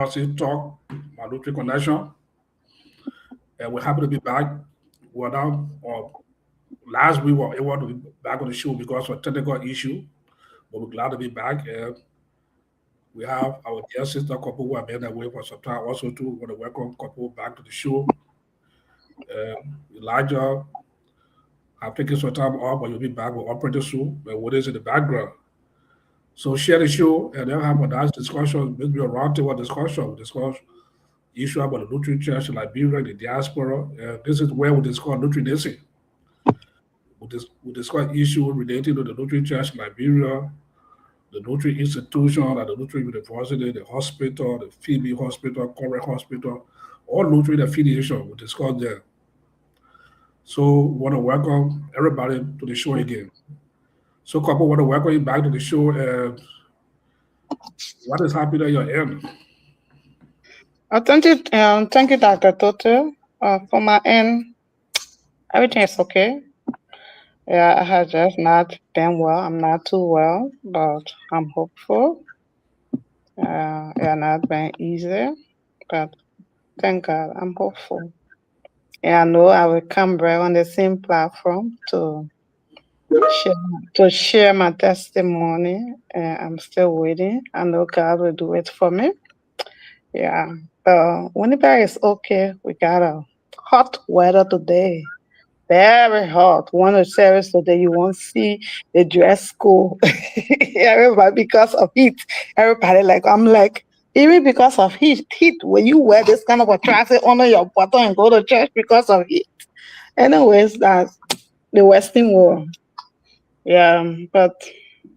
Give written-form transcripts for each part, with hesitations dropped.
Talk, my Nutri Connection, and we're happy to be back. We're now, last week we were able to be back on the show because of a technical issue, but we're glad to be back. And we have our dear sister couple who have been away for some time. Also, too, want to welcome couple back to the show. Elijah, I've taken some time off, but you'll be back with operator soon. But what is in the background? So share the show and then have a nice discussion, maybe a roundtable discussion. We discuss issue about the Lutheran Church in Liberia, the diaspora. This is where we discuss Lutheranism. We discuss issues related to the Lutheran Church in Liberia, the Lutheran institution at the Lutheran University, the hospital, the Phoebe Hospital, Corey Hospital, all Lutheran affiliation. We discuss there. So want to welcome everybody to the show again. So couple want to welcome you back to the show. And what is happening at your end? Thank you, Dr. Toto. For my end, everything is okay. Yeah, I have just not been well. I'm not too well, but I'm hopeful. Yeah, not been easy, but thank God, I'm hopeful. Yeah, I know I will come back on the same platform to share my testimony. I'm still waiting. I know God will do it for me. Yeah. Winnipeg is okay. We got a hot weather today. Very hot. One of the service today, you won't see the dress code. Everybody because of heat. Everybody I'm like, even because of heat, when you wear this kind of a trousers under your bottom and go to church because of heat. Anyways, that's the Western world. Yeah, but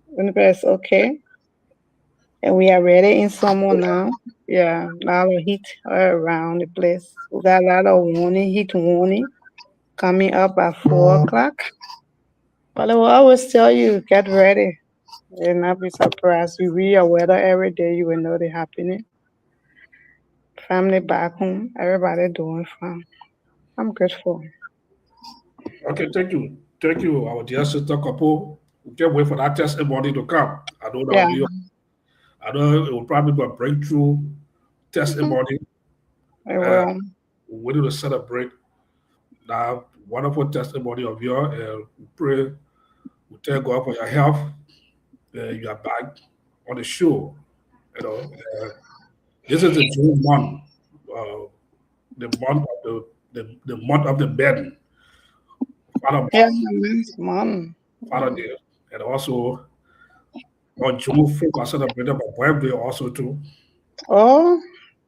Winnipeg is okay. And we are ready in summer now. Yeah, a lot of heat all around the place. We got a lot of heat warning coming up at 4 o'clock. But I will always tell you, get ready. You'll not be surprised. You read your weather every day, you will know the happening. Family back home, everybody doing fine. I'm grateful. Okay, thank you. Thank you, our dear sister couple. We can't wait for that testimony to come. I know that will be I know it will probably be a breakthrough testimony. We're waiting to celebrate that wonderful testimony of yours. And we pray, we thank God for your health. You are back on the show. This is the June month, the month of the month of the bed. Father Day, and also on June 5th, I celebrated my birthday also too. Oh,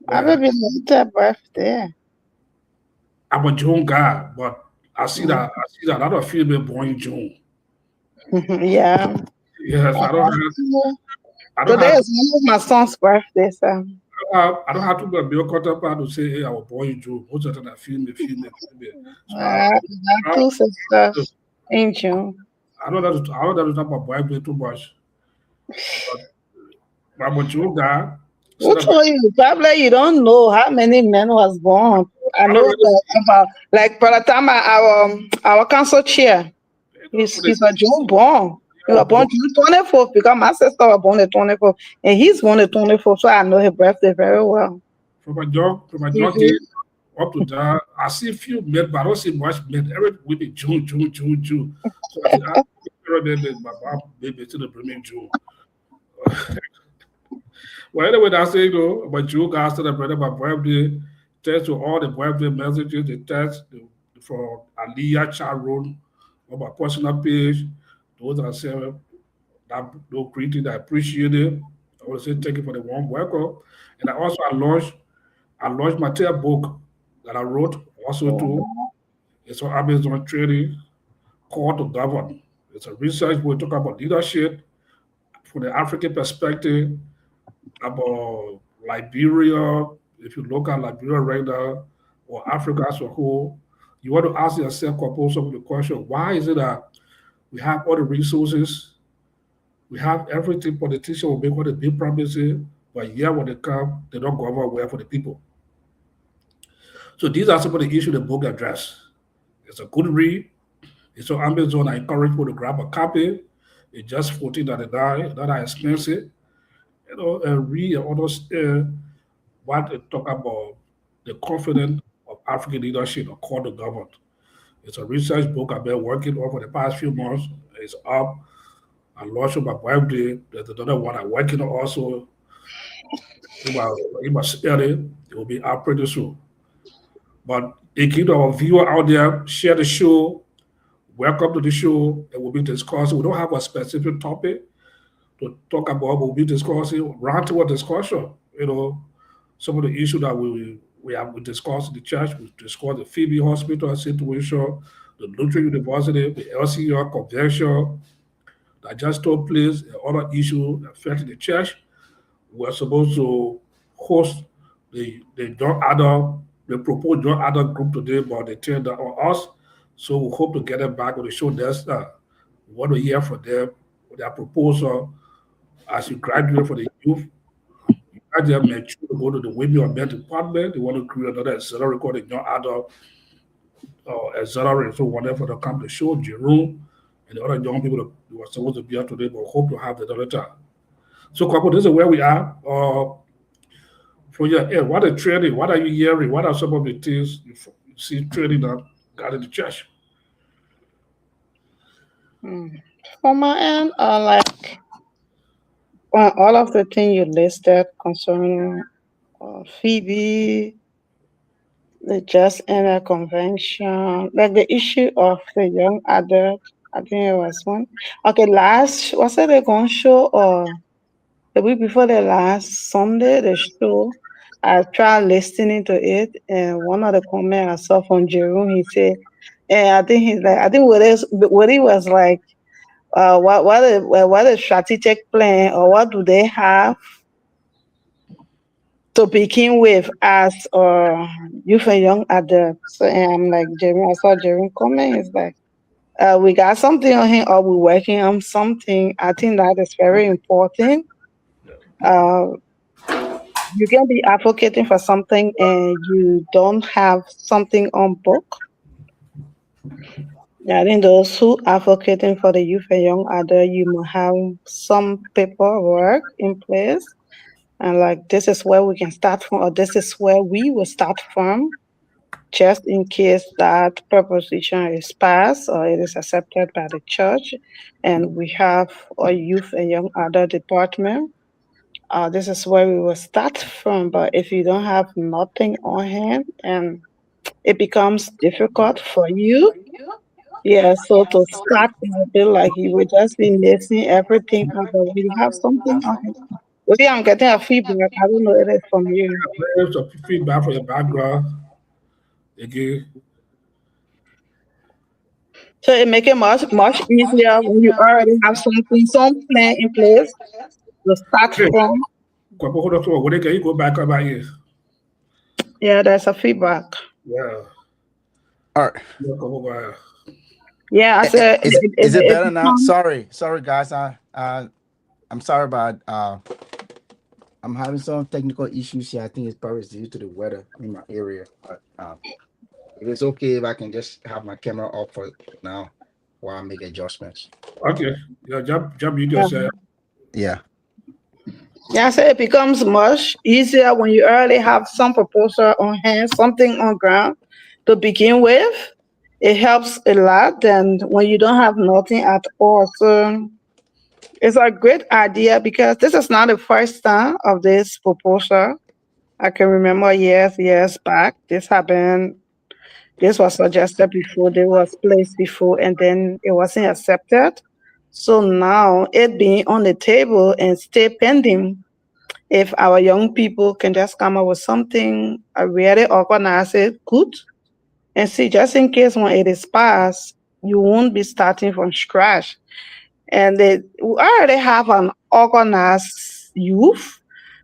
happy belated birthday! I'm a June guy, but I see that a lot of female born in June. Yeah. Yes, I don't Today is one of my son's birthday, so. I don't have to be a bill counterpart to say, hey, I was born in June. Most of the time, female. So I got two sisters in June. I don't have to talk about birthday too much. But I'm a June guy. Who told you? Probably you don't know how many men was born. I know about by the time our council chair, he's a June born. He was born June 24th because my sister was born the 24th and he's born the 24th, so I know his birthday very well. From my dog day up to that, I see a few men, but I don't see much men. Every week June. So I said, my mom baby to the bring June. Well, anyway, that's it, my June guys celebrated my birthday. Thanks to all the birthday messages, the text from Aliyah chat room on my personal page. Those are saying that no greeting, I appreciate it. I want to say thank you for the warm welcome. And I launched my third book that I wrote also too. It's on Amazon Trading called To Govern. It's a research we talk about leadership from the African perspective, about Liberia. If you look at Liberia right now, or Africa as a whole, you want to ask yourself some of the question, why is it that we have all the resources, we have everything, politicians will make all the big promises, but yeah, when they come, they don't go over well for the people. So these are some of the issues the book address. It's a good read. It's on Amazon. I encourage people to grab a copy. It's just $14.99, not that expensive. And read and understand what they talk about the confidence of African leadership across the government. It's a research book I've been working on for the past few months. It's up. I launched on my birthday. There's another one I'm working on also. In my study, it will be out pretty soon. But they keep our viewer out there, share the show, welcome to the show, and we'll be discussing. We don't have a specific topic to talk about, but we'll be discussing roundtable discussion. Some of the issues that we discussed in the church, we discussed the Phoebe Hospital situation, the Lutheran University, the LCR convention that just took place, and other issues affecting the church. We're supposed to host the young adult, the proposed young adult group today, but they turned that on us. So we hope to get them back on the show next time. We want to hear from them, their proposal as you graduate for the youth. You guys have mature to go to the women or men department. They want to create another accelerator called the young adult accelerator. So whenever they come to the show, Jerome and the other young people that were supposed to be here today, but hope to have the other time. So, Kwaku, this is where we are. For your end, what are training? What are you hearing? What are some of the things you see training that got in the church? For my end, like all of the things you listed concerning Phoebe, the Just Inner Convention, like the issue of the young adult, I think it was one. Okay, was it a gun show or the week before the last Sunday, the show? I tried listening to it, and one of the comments I saw from Jerome, he said, and I think he's like, I think what he was like, what a strategic plan, or what do they have to begin with as youth and young adults? And I'm like, Jeremy, I saw Jeremy comment. It's like, we got something on him, or we're working on something. I think that is very important. Uh, you can be advocating for something and you don't have something on book. Yeah, I think those who advocating for the youth and young adult, you must have some paperwork in place. And like, this is where we can start from, or this is where we will start from, just in case that proposition is passed or it is accepted by the church. And we have a youth and young adult department. This is where we will start from. But if you don't have nothing on hand, and it becomes difficult for you. Yeah, so to start, it will be like you will just be missing everything, but we have something on hand. Well, yeah, I'm getting a feedback. I don't know if it's from you. There's some feedback from your background. Again, So it make it much easier when you already have some plan in place to start okay. from. Kwaku, hold on to it. Can you go back up here? Yeah, there's a feedback. Yeah. All right. Yeah, Kwaku, go ahead. Yeah, I said Is it better now? Sorry, guys. I'm sorry about I'm having some technical issues here. I think it's probably due to the weather in my area. But if it's okay if I can just have my camera off for now while I make adjustments. Okay. Yeah, jump you just said. Yeah. Yeah, I said it becomes much easier when you already have some proposal on hand, something on ground to begin with. It helps a lot than when you don't have nothing at all. So it's a great idea because this is not the first time of this proposal. I can remember years back. This happened. This was suggested before. This was placed before, and then it wasn't accepted. So now it being on the table and stay pending. If our young people can just come up with something, really organize it, good, and see, just in case when it is passed, you won't be starting from scratch. And we already have an organized youth,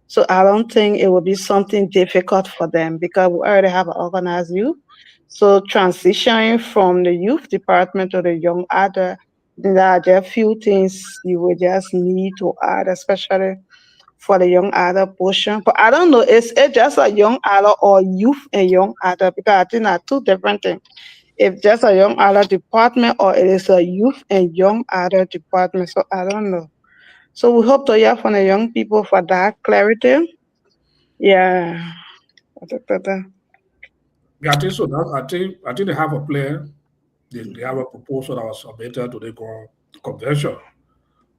so I don't think it will be something difficult for them because we already have an organized youth. So transitioning from the youth department to the young adult, there are just a few things you will just need to add, especially for the young adult portion. But I don't know, is it just a young adult or youth and young adult? Because I think are two different things. If just a young adult department or it is a youth and young adult department. So I don't know. So we hope to hear from the young people for that clarity. Yeah. Yeah, I think so. I think they have a plan. They have a proposal that was submitted to the convention.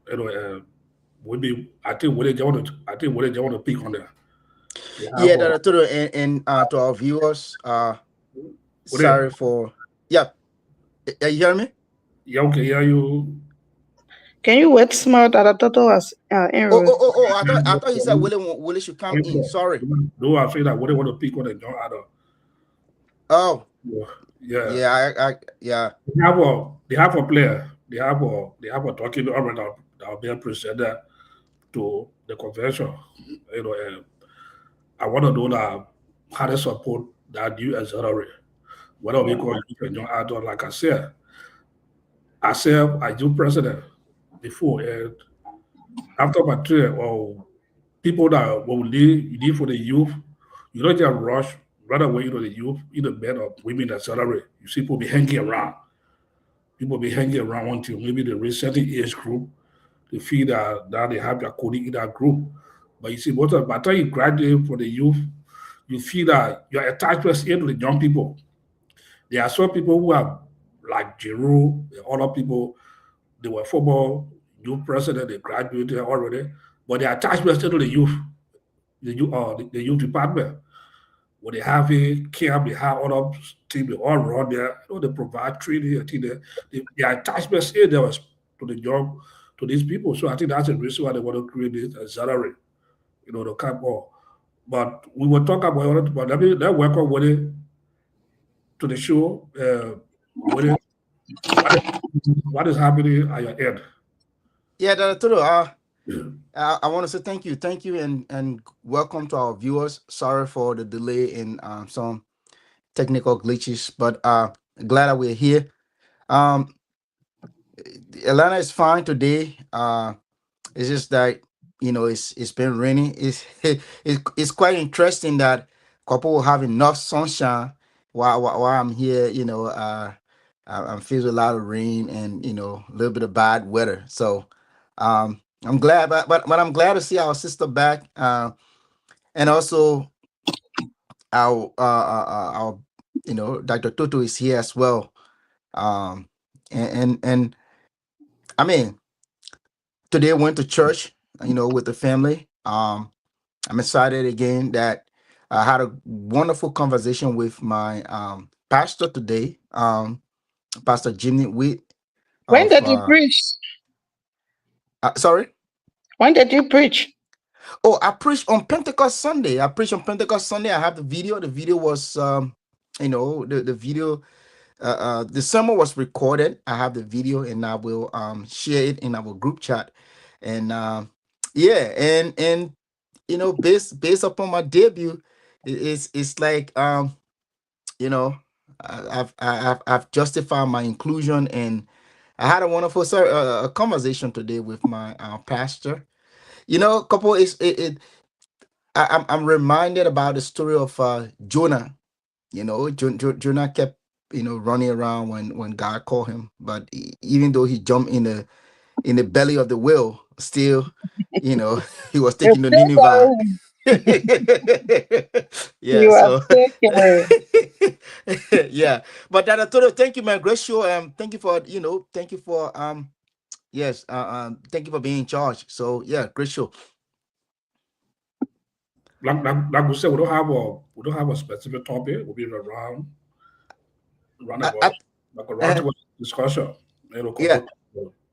You know, maybe I think what they want to pick on there. They have Yeah, a Dr. Toto, and to our viewers, what they, sorry for, yeah, you hear me? yeah, okay, yeah, you. Can you wait small that I thought was in I thought he said Willie should come in. Sorry. No, I say that what they want to pick on the John Adam. Oh, Yeah, yeah. they have a player. They have a document that will be presented to the convention. You know, I want to know that how they support that new auxiliary. Whether we call you can John Adam, like I said as new president before, and after my term, or people that will lead for the youth, you don't just rush right away, the youth, either men or women that celebrate. You see people be hanging around. People be hanging around until maybe they reach certain age group. They feel that now they have their coding in that group. But you see, by the time you graduate for the youth, you feel that your attachment into the young people. There are some people who are like Giroud, the other people, they were former youth president, they graduated already, but their attachment to the youth, the youth department. When they have a camp, they have other team, they all run there, they provide training, I think their attachment in there was to the young, to these people. So I think that's the reason why they want to create this salary, the camp all. But we will talk about it, but let welcome with it to the show. With it, what is happening at your end? Yeah, Dr. Toto, I want to say thank you, and welcome to our viewers. Sorry for the delay in some technical glitches, but glad that we're here. Atlanta is fine today. It's just that it's been raining. It's quite interesting that couple will have enough sunshine while I'm here. I'm faced with a lot of rain and a little bit of bad weather. So I'm glad, but I'm glad to see our sister back, and also our Dr. Toto is here as well. And I mean, today I went to church, with the family. I'm excited again that I had a wonderful conversation with my pastor today, Pastor Jimmy Witt. When did you preach? Sorry? When did you preach? Oh, I preached on Pentecost Sunday. I have the video. The video was, the video, the sermon was recorded. I have the video, and I will share it in our group chat. And yeah, and based upon my debut, it's like I've justified my inclusion, and I had a wonderful conversation today with my pastor. Couple I'm reminded about the story of Jonah. Jonah kept running around when God called him, but even though he jumped in the belly of the whale, still he was taking the Nineveh. Yeah, so yeah, but Dr. Toto, thank you, man. Great show. Thank you for yes, thank you for being in charge. So yeah, great show. Like we said, we don't have a specific topic. We'll be around about discussion. Yeah.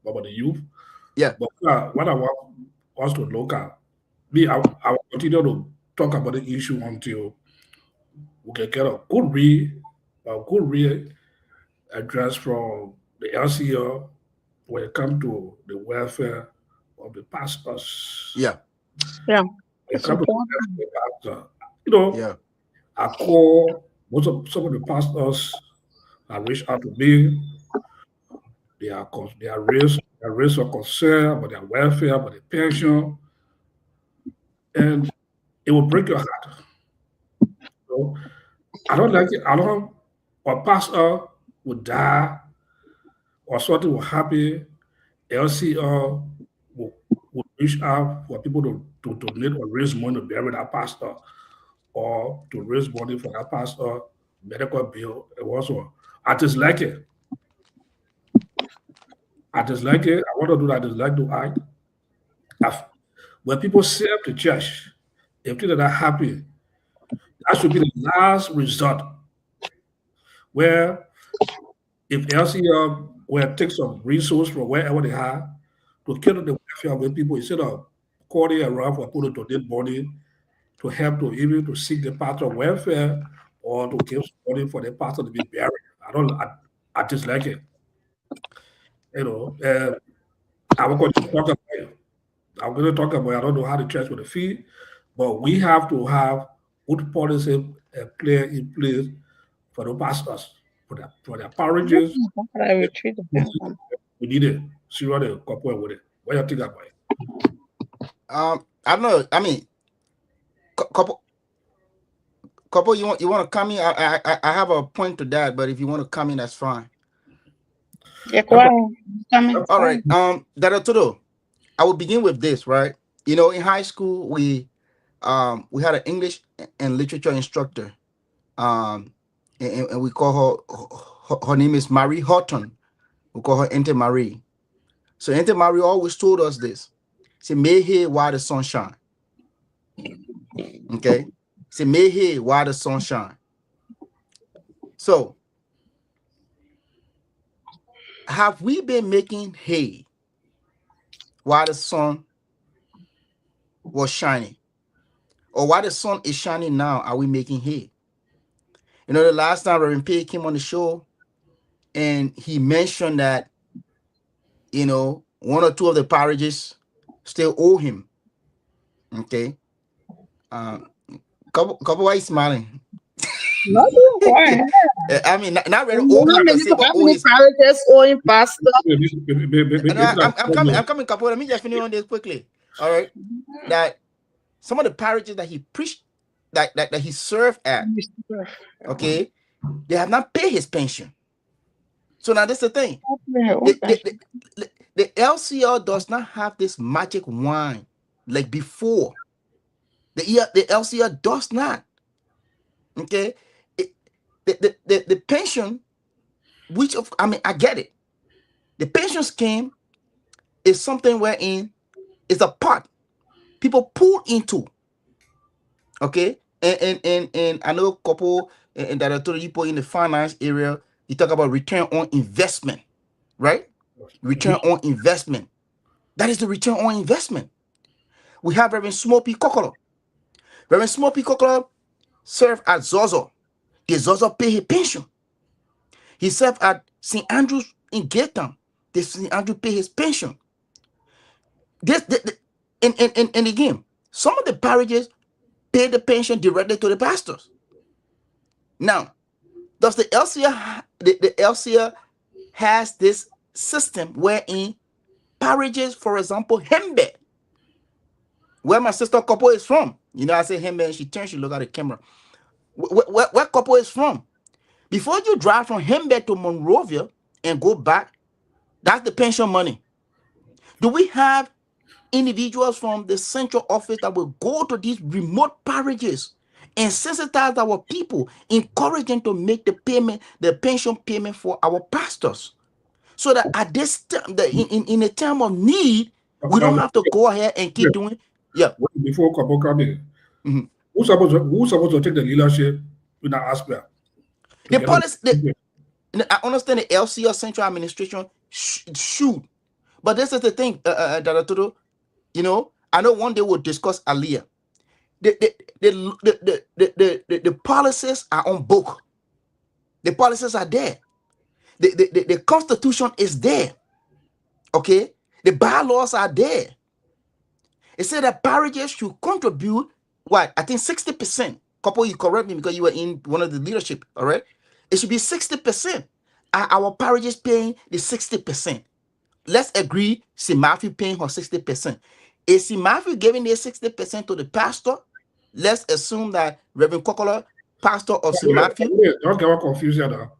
About the youth. Yeah. But what I want us to look at, I will continue to talk about the issue until we can get a good real address from the LCO when it comes to the welfare of the pastors. Yeah. Yeah. When it comes to the pastor, yeah. I call some of the pastors that reach out to me. They are raised a concern about their welfare, about their pension, and it will break your heart. So I don't like it. I don't. A pastor would die, or something will happen. LCR will reach out for people to donate or raise money to bury that pastor. or to raise money for that pastor medical bill. It was all. I just like it. I just like it. I want to do that. I just like to act. When people serve the church, if people are not happy, that should be the last resort where if LCR will take some resource from wherever they have to kill the welfare of people instead of calling around for people to donate money to help to even to seek the pastor welfare or to give money for the pastor to be buried. I just like it. You know, I'm going to talk about it. I'm going to talk about it. I don't know how the church will feel, but we have to have good policy clear in place for the pastors, for their parishes. I retreat. We need it. See what they couple with it. What do you think about it? I don't know. I mean, couple, you want to come in? I have a point to that, but if you want to come in, that's fine. Yeah, go ahead. All right. Dr. Todo, I will begin with this, right? You know, in high school, we had an English and literature instructor. And we call her name is Marie Horton. We call her Auntie Marie. So Auntie Marie always told us this. Say, may here while the sun shine. Okay? Say, may here while the sun shine. So, have we been making hay while the sun was shining? Or while the sun is shining now, are we making hay? You know, the last time Reverend P came on the show and he mentioned that, you know, one or two of the parishes still owe him. Okay. Couple why smiling? No, I mean, not really owe him per se, but owe his parishes owing pastor. I'm coming, couple. Let me just finish on this quickly. All right. That some of the parishes that he preached, that he served at, okay, they have not paid his pension. So now this is the thing. The LCR does not have this magic wand like before. The LCR does not. Okay. The pension, I get it. The pension scheme is something wherein it's a pot people pull into. Okay. And I know a couple and that I told you in the finance area, you talk about return on investment, right? Return on investment. That is the return on investment. We have Reverend Smokey Kokolo. Reverend Smokey Kokolo served at Zozo. The Zozo pay his pension. He served at St. Andrew's in Gaytown. The St. Andrew pay his pension. And again, some of the parishes pay the pension directly to the pastors. Now, does the LCR, the LCR has this system wherein parishes, for example, Hembe, where my sister Kopo is from. You know, I say Hembe and she turns, she look at the camera. Where Kopo is from. Before you drive from Hembe to Monrovia and go back, that's the pension money. Do we have individuals from the central office that will go to these remote parishes and sensitize our people, encourage them to make the payment, the pension payment for our pastors, so that at this time, in a time of need, we don't have to go ahead and keep doing. Yeah. Before Kopo come in, who's supposed to take the leadership in that aspect? The policy. I understand the LCR central administration should, but this is the thing, Dr. You know, I know one day we'll discuss Aliyah. The policies are on book. The policies are there. The constitution is there. Okay, the bylaws are there. It said that parishes should contribute what? I think 60%. Couple, you correct me because you were in one of the leadership. All right, it should be 60%. Our parishes paying the 60%. Let's agree, St. Matthew paying her 60%. Is St. Matthew giving their 60% to the pastor? Let's assume that Reverend Kokolo, pastor of St. Matthew. Don't get confused here.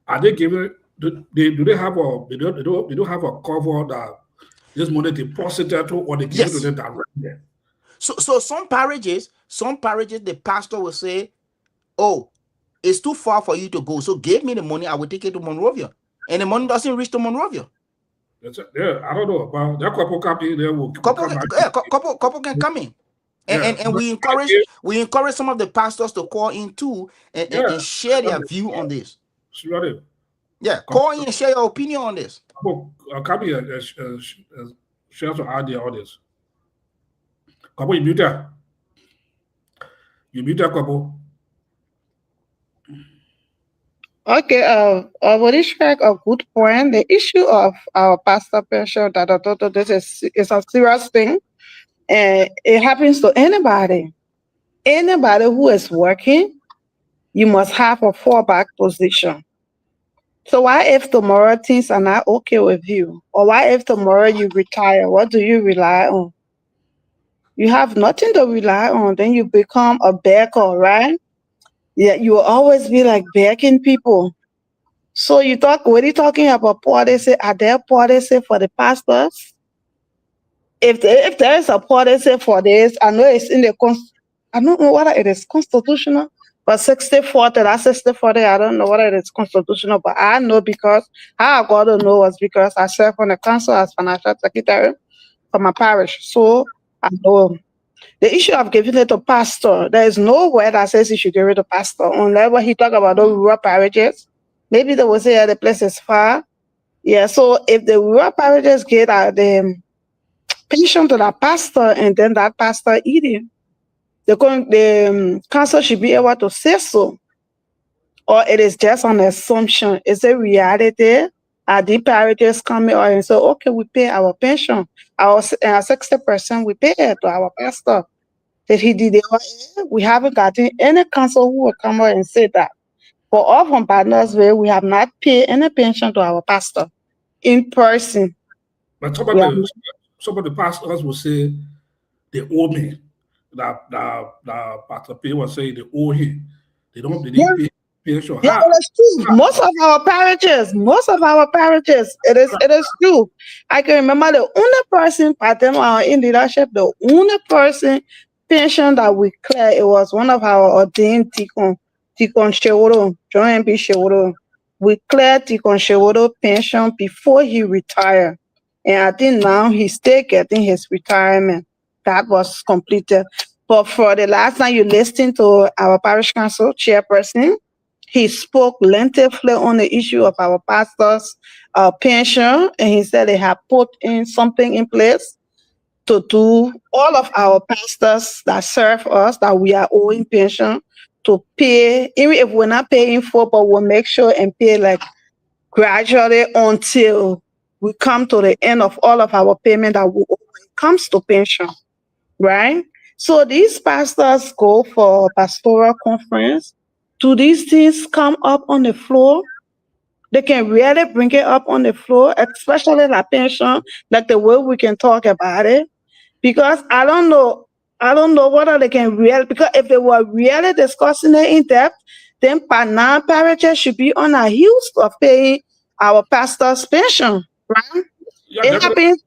Are they giving? Do they have a? They don't have a cover that this money deposited to, or they give it to them directly? So some parishes, the pastor will say, "Oh, it's too far for you to go. So give me the money. I will take it to Monrovia." And the money doesn't reach to Monrovia. Yeah, I don't know about that couple company. They will Couple can come in. And we encourage some of the pastors to call in too and share their view on this. Sure. Yeah, call in and share your opinion on this. Come here share some idea on this. Couple, you mute that. You mute that couple. Okay, what is like a good point? The issue of our pastor pension, this is a serious thing, and it happens to anybody. Anybody who is working, you must have a fallback position. So why if tomorrow things are not okay with you, or why if tomorrow you retire, what do you rely on? You have nothing to rely on, then you become a beggar, right? Yeah, you will always be like begging people. So when you talking about policy, are there policy for the pastors? If there is a policy for this, I know it's in the I don't know whether it is constitutional, but 60-40, that's 60-40, I don't know whether it is constitutional, but I know because how I got to know was because I serve on the council as financial secretary for my parish. So I know the issue of giving it to pastor, there is no word that says you should give it to pastor, unless when he talk about those rural parishes. Maybe they will say the place is far. Yeah, so if the rural parishes get the pension to that pastor and then that pastor eat it, the council should be able to say so. Or it is just an assumption. It's a reality. The parishes come in and say, okay, we pay our pension. Our 60% we pay it to our pastor. If he did it, we haven't gotten any council who will come out and say that. For all from Partnersville, we have not paid any pension to our pastor in person. But some of the pastors will say they owe me. That Pastor P was saying they owe him. They don't pay pension. Yeah, it is true. Most of our parishes, it is true. I can remember the only person in leadership, the only person pension that we clear, it was one of our ordained Tikon Sheworo, John M.B. Sheworo. We cleared Tikon Sheworo pension before he retired. And I think now he's still getting his retirement. That was completed. But for the last time you listened to our parish council chairperson, he spoke lengthily on the issue of our pastors' pension, and he said they have put in something in place to do all of our pastors that serve us, that we are owing pension, to pay, even if we're not paying for, but we'll make sure and pay like gradually until we come to the end of all of our payment that we owe when it comes to pension, right? So these pastors go for pastoral conference. Do these things come up on the floor? They can really bring it up on the floor, especially la pension, like the way we can talk about it. Because I don't know whether they can really, because if they were really discussing it in depth, then now parishes should be on our heels of paying our pastor's pension, right? Yeah, it happens.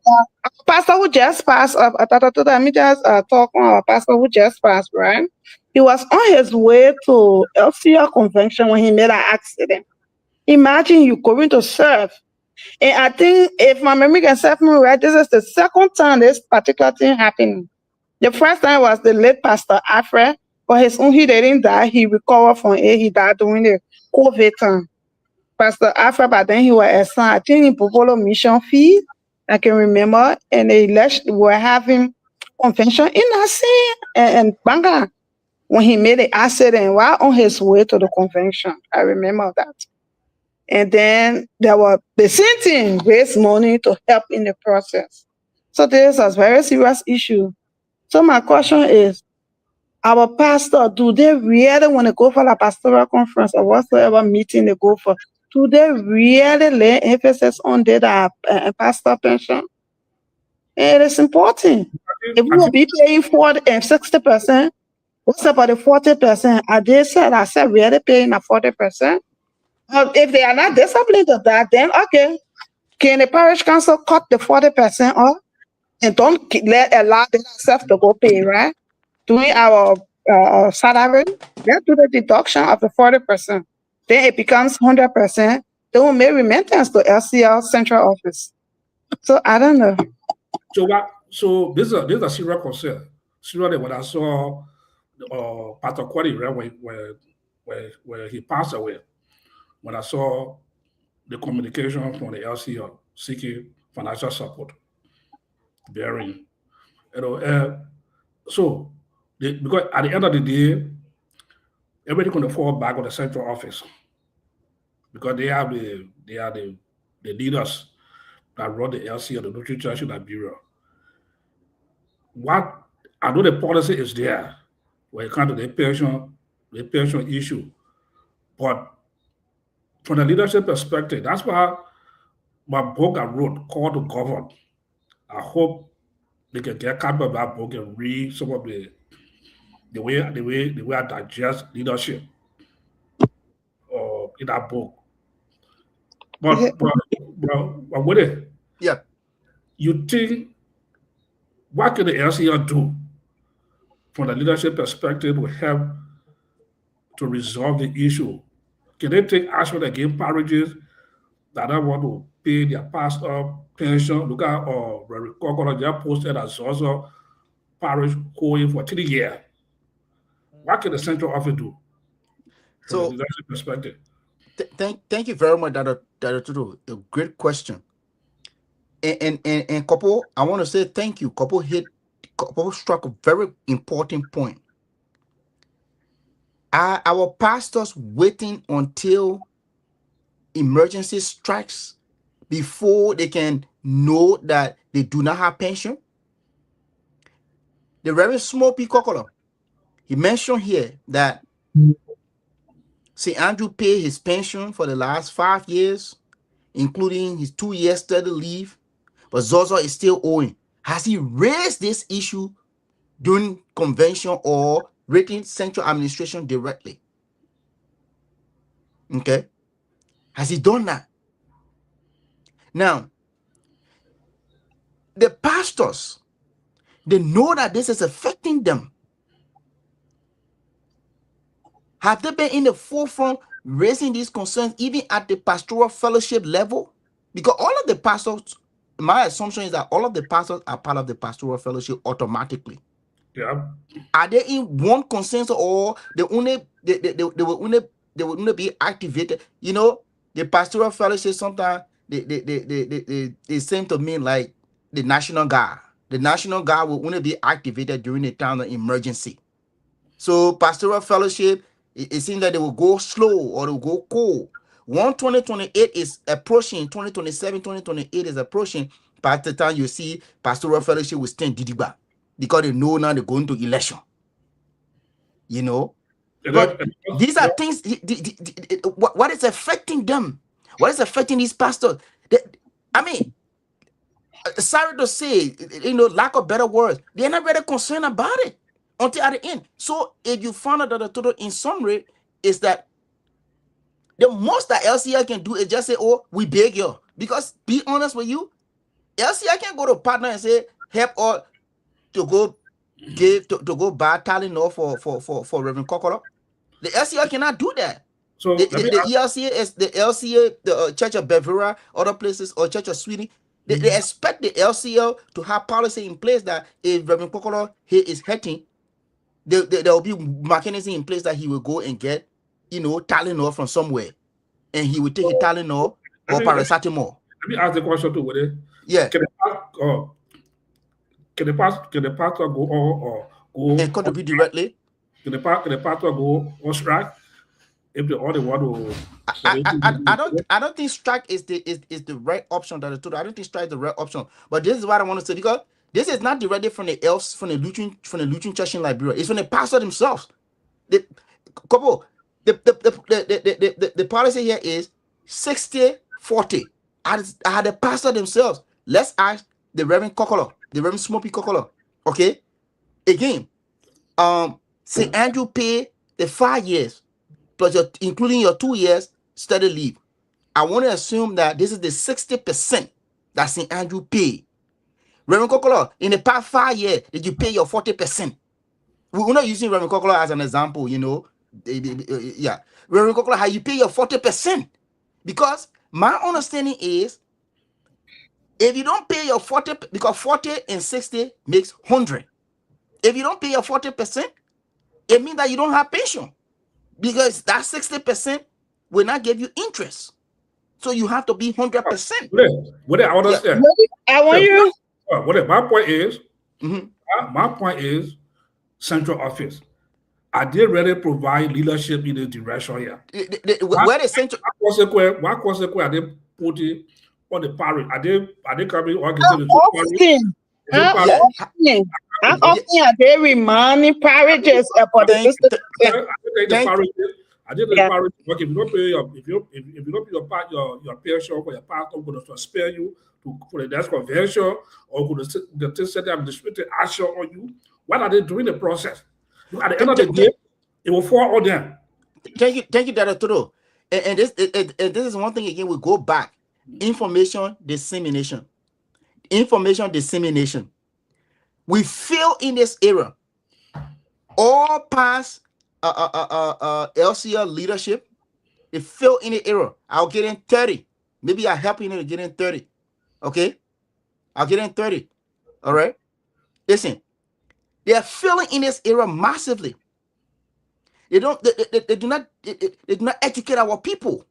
A pastor who just passed, let me just talk on our pastor who just passed, right? He was on his way to LCR convention when he made an accident. Imagine you going to serve. And I think if my memory can serve me right, this is the second time this particular thing happened. The first time was the late Pastor Alfred, but his own, he didn't die. He recovered from it. He died during the COVID time. Pastor Alfred, but then he was assigned, I think, in Popolo Mission Field, I can remember, and they were having convention in Nasi and Banga when he made the accident while on his way to the convention. I remember that. And then there were the same thing, raise money to help in the process. So this is a very serious issue. So my question is, our pastor, do they really want to go for the pastoral conference or whatsoever meeting they go for? Do they really lay emphasis on that pastor pension? It is important. If we will be paying 40 and 60%, what's about the 40%? Are they really paying the 40%? If they are not disciplined to that, then okay. Can the parish council cut the 40% off? and don't allow themselves to go pay, right? Doing our salary, let's do the deduction of the 40%. Then it becomes 100%. Then we may remittance to LCL central office. So I don't know. So what? So this is a serious concern. Seriously, when I saw Pastor Kweli, right, when he passed away, when I saw the communication from the LCL seeking financial support, bearing, so because at the end of the day, everything going to fall back on the central office because they are the leaders that run the LCL, the Nutrition Bureau. What I know the policy is there when it comes to the pension issue, but from the leadership perspective, that's why my book I wrote called to govern. I hope they can get copy of that book and read some of the way I digest leadership in that book. But with it, Yeah. you think what can the LCL do from the leadership perspective to help to resolve the issue? Can they take action against parishes that don't want to pay their pastor pension? Look at Reverend just posted as also parish going for 3 years. What can the central office do from the So leadership perspective? thank you very much, Dr. Tutu. A great question. And Couple, I want to say thank you. Couple struck a very important point. Are our pastors waiting until emergency strikes before they can know that they do not have pension? The Reverend Small P. Kokolo, he mentioned here that St. Andrew paid his pension for the last 5 years, including his 2-year study leave, but Zozo is still owing. Has he raised this issue during convention or written central administration directly? Okay. Has he done that? Now, the pastors, they know that this is affecting them. Have they been in the forefront raising these concerns even at the pastoral fellowship level? Because all of the pastors, my assumption is that all of the pastors are part of the pastoral fellowship automatically. Yeah. Are they in one consensus or they will only be activated? You know, the pastoral fellowship sometimes they seem to mean like the National Guard. The National Guard will only be activated during a time of emergency. So pastoral fellowship, it seems like they will go slow or they will go cold. 2028 is approaching, 2027, 2028 is approaching. By the time you see pastoral fellowship will stand didiba because they know now they're going to election. You know? But these are things, what is affecting them? What is affecting these pastors? I mean, sorry to say, lack of better words, they're not really concerned about it until at the end. So if you find out that the total in summary is that the most that LCL can do is just say, oh, we beg you. Because be honest with you, LCL can go to partner and say, help us to go buy Tylenol for Reverend Kokoro. The LCL cannot do that. So the ELCA is the LCA, the Church of Bevera, other places, or Church of Sweden. They expect the LCL to have policy in place that if Reverend Kokoro is hurting, there will be mechanism in place that he will go and get, Tylenol from somewhere, and he will take a Tylenol or paracetamol. Let me ask the question too, Woody. Yeah. Can the pastor go and contribute directly? Can the pastor go on strike if all they want to? I don't think strike is the right option. I don't think strike is the right option. But this is what I want to say, because this is not directly from the Lutheran Church in Liberia. It's from the pastor themselves. The policy here is 60-40. Are the pastor themselves. Let's ask the Reverend Kokolo, the Reverend Smokey Kokolo. Okay. Again, St. Andrew pay the 5 years plus including your 2 years study leave. I want to assume that this is the 60% that St. Andrew pay. Reverend Kokolo, in the past 5 years, did you pay your 40%? We're not using Reverend Kokolo as an example, you know. Yeah. Reverend Kokolo, how you pay your 40%? Because my understanding is, if you don't pay your 40, because 40 and 60 makes 100. If you don't pay your 40%, it means that you don't have pension. Because that 60% will not give you interest. So you have to be 100%. What I understand. I want you. My point is, central office. Are they ready to provide leadership in the direction here? Where the central? What consequence are they putting on the parish? Are they coming organizing How often are they reminding parishes about the system? I did the parish. If you don't pay your pension for your pastor, going to spare you for the next convention, or going to set the administrative action on you. What are they doing in the process? At the end of the day, it will fall on them. Thank you, Dr. Toro. And this is one thing again. We go back. Information dissemination. We fail in this era. All past LCL leadership, they fail in the era. I'll get in 30. Maybe I'll help you to get in 30. Okay? I'll get in 30. All right? Listen, they are failing in this era massively. They do not educate our people.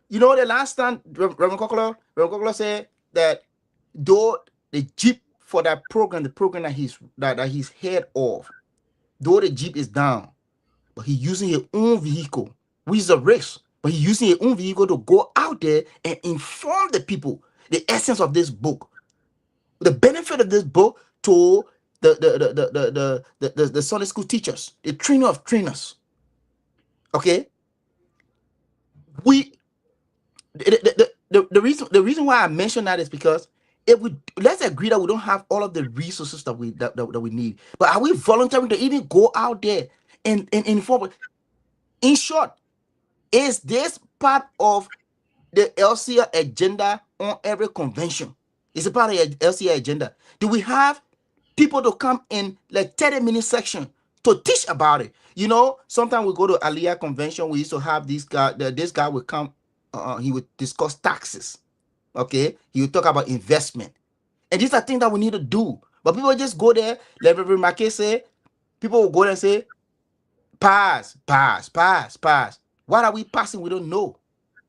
You know, the last time Reverend Kokolo said that though the Jeep for that program, the program that he's head of, though the Jeep is down, but he's using his own vehicle, which is a risk, but he's using his own vehicle to go out there and inform the people the essence of this book, the benefit of this book to the Sunday school teachers, the trainer of trainers. Okay, the reason why I mention that is because let's agree that we don't have all of the resources that we need, but are we volunteering to even go out there and inform? In short, is this part of the LCA agenda on every convention? Is it part of the LCA agenda? Do we have people to come in like 30-minute section to teach about it? You know, sometimes we go to Aliyah convention, we used to have this guy would come, he would discuss taxes. Okay, he would talk about investment. And these are things that we need to do. But people just go there, like Reverend Mackey say, people will go there and say, pass. What are we passing? We don't know.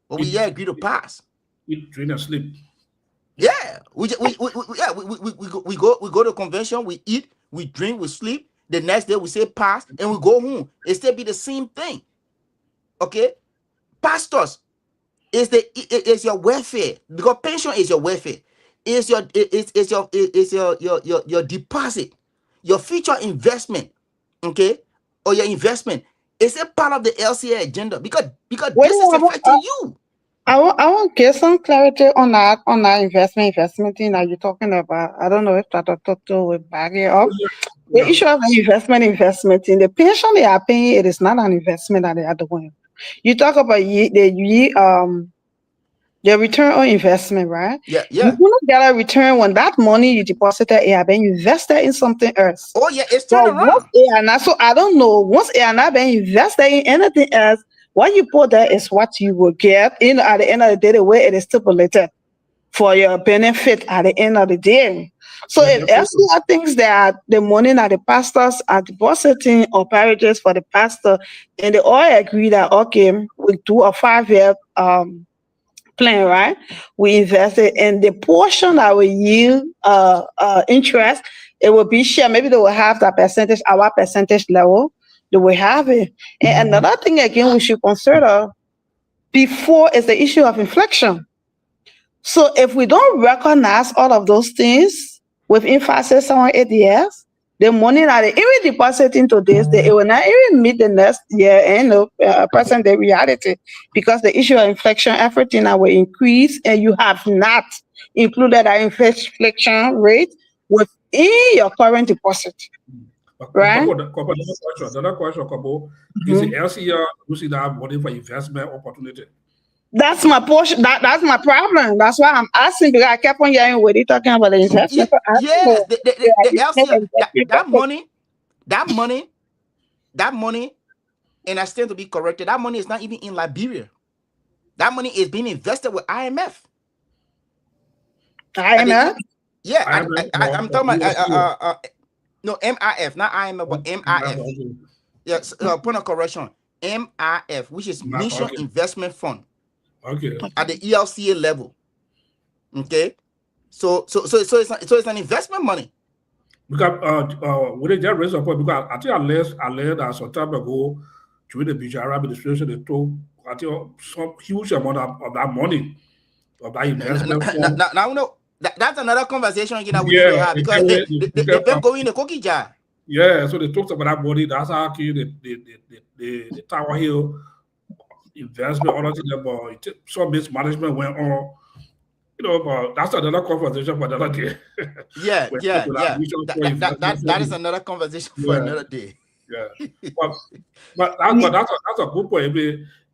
But we agree to pass. We drink and sleep. Yeah, we go to convention, we eat, we drink, we sleep. The next day we say pass and we go home. It still be the same thing. Okay, pastors is your welfare, because pension is your welfare. Is your deposit, your future investment, okay, or your investment. Is a part of the LCA agenda because this is affecting you. I want to get some clarity on that investment thing that you're talking about. I don't know if Dr. Toto will back it up. The issue of investment in the pension they are paying, it is not an investment that they are doing. You talk about the return on investment, right? Yeah. You do not get a return when that money you deposited have been invested in something else. Oh yeah, it's turning around. So I don't know. Once it has not been invested in anything else, what you put there is what you will get in at the end of the day, the way it is stipulated for your benefit at the end of the day. So if LCA thinks that the money that the pastors are depositing or parishes for the pastor, and they all agree that, okay, we do a 5-year plan, right? We invested in the portion that will yield interest. It will be shared. Maybe they will have that percentage, our percentage level. They will have it. And another thing again we should consider before is the issue of inflation. So if we don't recognize all of those things within 5, 6, 7, 8 years, the money that they even deposit into this, it will not even meet the next year and present day reality, because the issue of inflation, everything that will increase, and you have not included that inflation rate within your current deposit. Right? Another question, is the LCA using that money for investment opportunity? That's my portion. That's my problem. That's why I'm asking because I kept on hearing what he talking about the investment. So I don't Yes, know. Yeah, the you said LCR, investment that purpose. money, and I stand to be corrected. That money is not even in Liberia. That money is being invested with IMF. At the, IMF. yeah, I am I'm talking about USDA. no, MIF, not IMF, but MIF. Yes, point of correction. MIF, which is Mission Okay. Investment Fund Okay. at the ELCA level. Okay, so it's an investment money. Because when they just raised a point, because I think I learned that some time ago during the Bijara administration, they took I think some huge amount of that money of that investment fund. Now, that's another conversation again that we need to Yeah, have because they've been going in the cookie jar. yeah, so they talked about that money. That's how the Tower Hill investment, all of them, but some mismanagement went on. But that's another conversation for another day. Yeah. When it comes to that mission for investment That is fund. another conversation for Yeah, another day. yeah. But that's a good point.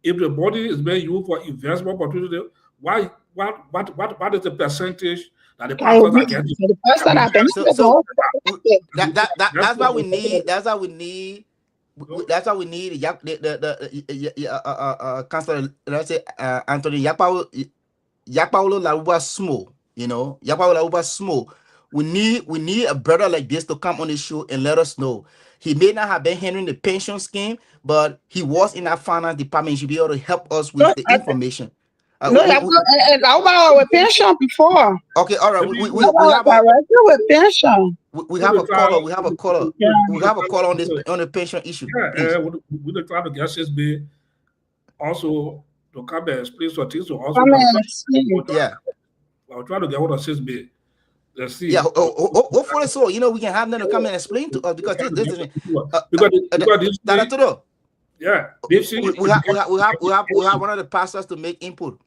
If the money is being used for investment opportunity, what is the percentage that the I pastors are agree. getting? So the person I mean, that benefit So the that's why we that's need. That's why we need. That's why we need Councilor, let's say Anthony Yakpaulo Lauba Smo. Yakpaulo Lauba Smo. We need a brother like this to come on the show and let us know. He may not have been handling the pension scheme, but he was in our finance department. He should be able to help us with the information. no, I about our pension before. Okay, all right. maybe We have a Directly with pension. we have a caller. We have a caller. Yeah. We have a caller on the pension issue. Please. We try to get SSB also to come and explain some things to us. Come and explain. Yeah. I'll try to get hold of SSB. Let's see. Yeah. Hopefully so. We can have them to come and explain to us because this is yeah. We have one of the pastors to make input.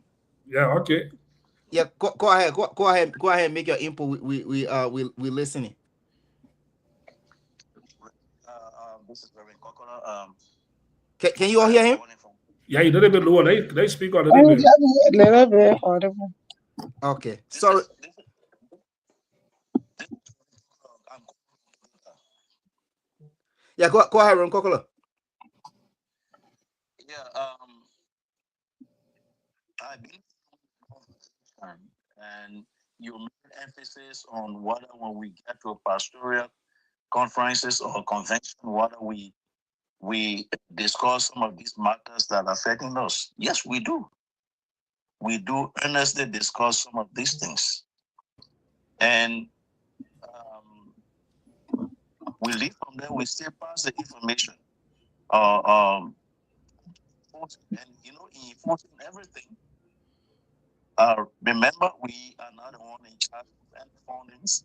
Yeah. Okay. Yeah. Go ahead. Go ahead. And make your input. We listening. This is Reverend Kokola. Can you all hear him? Yeah, you don't even know what they speak on A little bit audible. Okay. Sorry. Yeah, go ahead, Reverend Kokola. Yeah, I've been and you made emphasis on whether when we get to pastoral conferences or convention, whether we discuss some of these matters that are affecting us. Yes, we do. We do earnestly discuss some of these things. And we leave from there, we still pass the information. And in enforcing everything, remember we are not the one in charge of any fundings.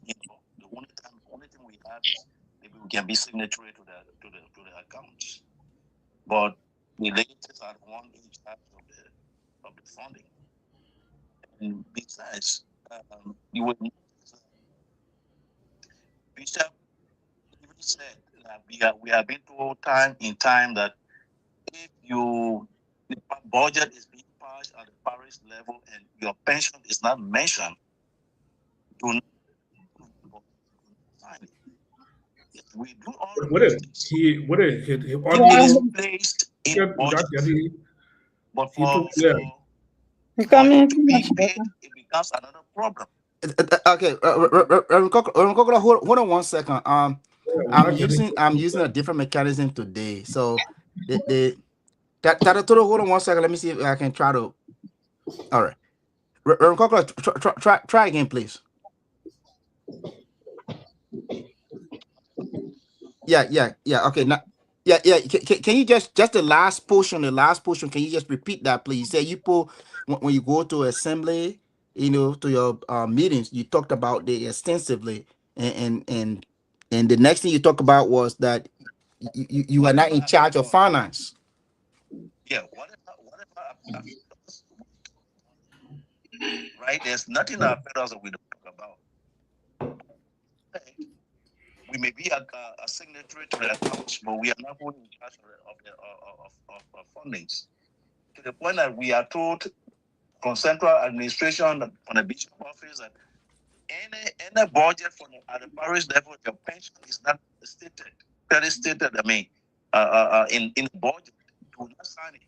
The only thing we have is maybe we can be signatory to the accounts. But the legislators are the one in charge of the funding. And besides, you would notice Bishop even said that we have been told time in time that if the budget is being passed at the parish level and your pension is not mentioned, do not sign it. Yes, we do all placed in budget. But for it becomes another problem. Okay, hold on 1 second. I'm using a different mechanism today. So hold on 1 second. Let me see if I can try to. All right, try again, please. Yeah. Okay, now. Yeah. Can you just the last portion? Can you just repeat that, please? Say you pull when you go to assembly, to your meetings. You talked about it extensively, and the next thing you talked about was that you are not in charge of finance. Yeah, whatever. Right? There's nothing that affects us that we don't talk about. We may be a signatory to the accounts, but we are not fully in charge of fundings. To the point that we are told from central administration on the bishop office that any budget for at the parish level, your pension is not stated, clearly stated. I mean, in the budget, do not sign it.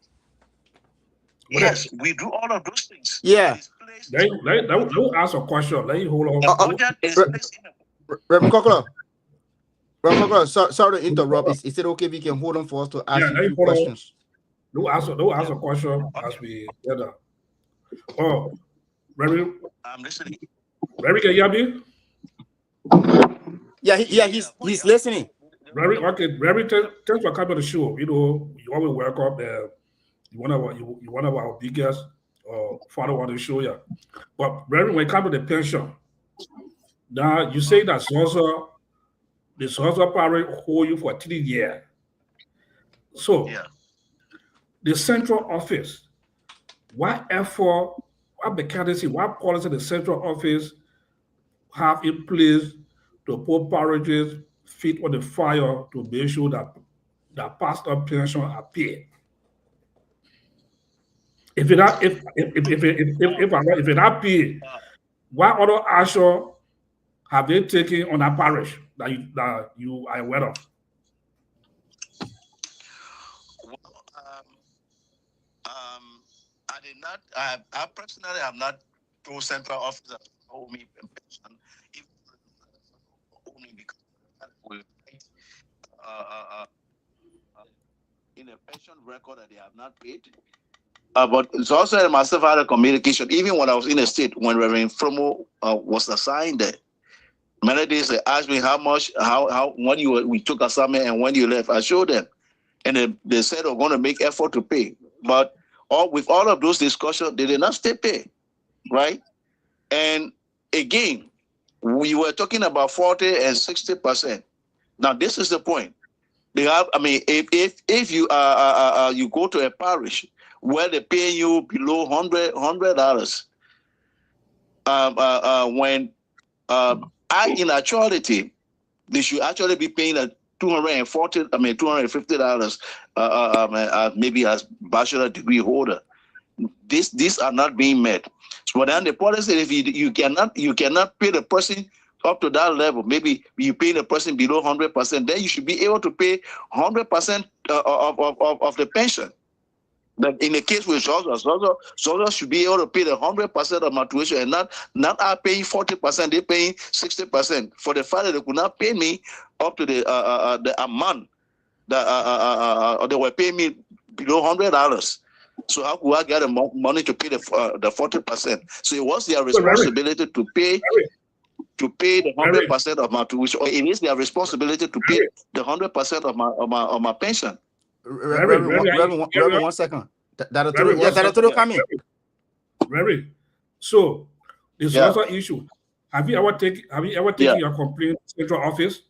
Yes, we do all of those things. Yeah. Let me ask a question. Let you hold on. The budget is placed in a Reverend Kokolo, sorry to interrupt. Is it okay if we can hold on for us to ask Yeah, you let a me few hold on. questions? No answer question as we get that. Oh, Reverend, I'm listening. Reverend, can you hear me? Yeah, he's listening. Reverend, okay, Reverend, thanks for coming to the show. You know, you always welcome. You one of our biggest father on the show, yeah. But Reverend, when it comes to the pension, now you say that the social parent hold you for 3 years. So Yeah. the central office, what effort, what mechanism, what policy the central office have in place to put parishes feet on the fire to make sure that pastor pension are paid? If it not paid, what other action have they taken on that parish that you are aware of? Well, I did not. I personally have not told central office that owe me pension. If only because we in a pension record that they have not paid. But it's also myself had a communication. Even when I was in the state, when Reverend Fromo was assigned there, many days they asked me how much, how when we took assignment and when you left. I showed them, and they said they're going to make effort to pay. But with all of those discussions, they did not stay pay, right? And again, we were talking about 40 and 60%. Now this is the point. They have. I mean, if you you go to a parish where they pay you below $100, when in actuality, they should actually be paying a $250, maybe as bachelor degree holder. These are not being met. So then the policy, if you cannot pay the person up to that level, maybe you pay the person below 100%, then you should be able to pay 100% of the pension. But in the case with Zozo should be able to pay the 100% of my tuition and not are paying 40%, they're paying 60%. For the fact that they could not pay me up to the amount that they were paying me below $100. So how could I get the money to pay the 40%? So it was their responsibility to pay the 100% of my tuition, or it is their responsibility to pay the 100% of my pension. Reverend, 1 second. That coming. Reverend, so this also issue. Have you ever taken your complaint to central office?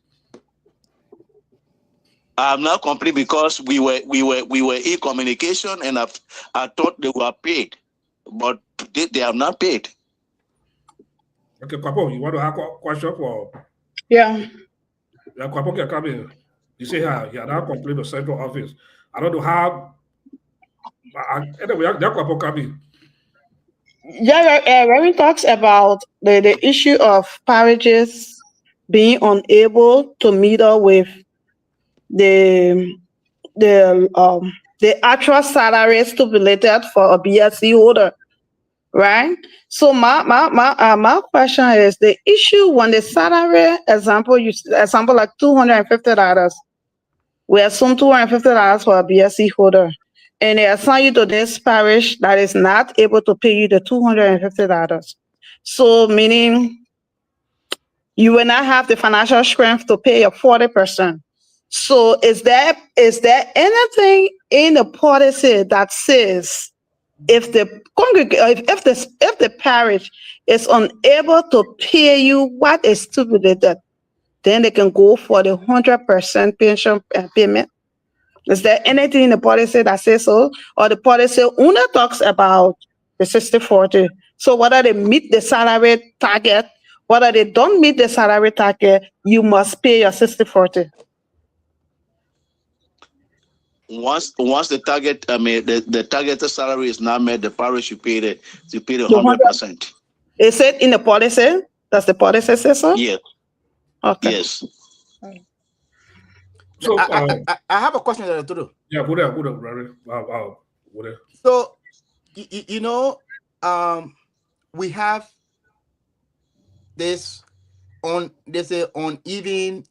I'm not complaining because we were in communication, and I thought they were paid, but they have not paid. Okay, Kwapo, you want to have a question for? Yeah. Yeah, Kwapo can come in. You say yeah, that complaint to central office. I don't know how. Anyway, that Kwapo come in. Yeah, when we talks about the issue of parishes being unable to meet up with the actual salary stipulated for a BSc holder, right? So my question is the issue when the salary example like $250, we assume $250 for a BSc holder, and they assign you to this parish that is not able to pay you the $250. So meaning you will not have the financial strength to pay your 40%. So is there anything in the policy that says if the parish is unable to pay you what is stipulated, then they can go for the 100% pension payment? Is there anything in the policy that says so? Or the policy only talks about the 60-40? So whether they meet the salary target, whether they don't meet the salary target, you must pay your 60-40. once the target, the targeted salary is not met, the parish you pay the The 100%. Is it in the policy? Does the policy say so? Yes, Okay. yes. So, I have a question that I do. yeah, go there, Larry. Go there. So, you know, we have this uneven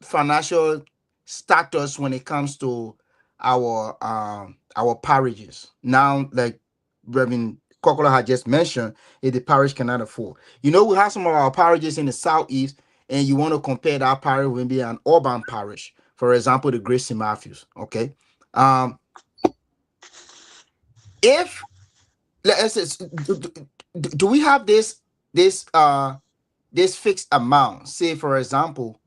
financial status when it comes to our parishes. Now, like Reverend Kokola had just mentioned, if the parish cannot afford. You know, we have some of our parishes in the southeast, and you want to compare that parish with maybe an urban parish. For example, the Great St. Matthews. Okay. If let's say, do we have this fixed amount? Say, for example,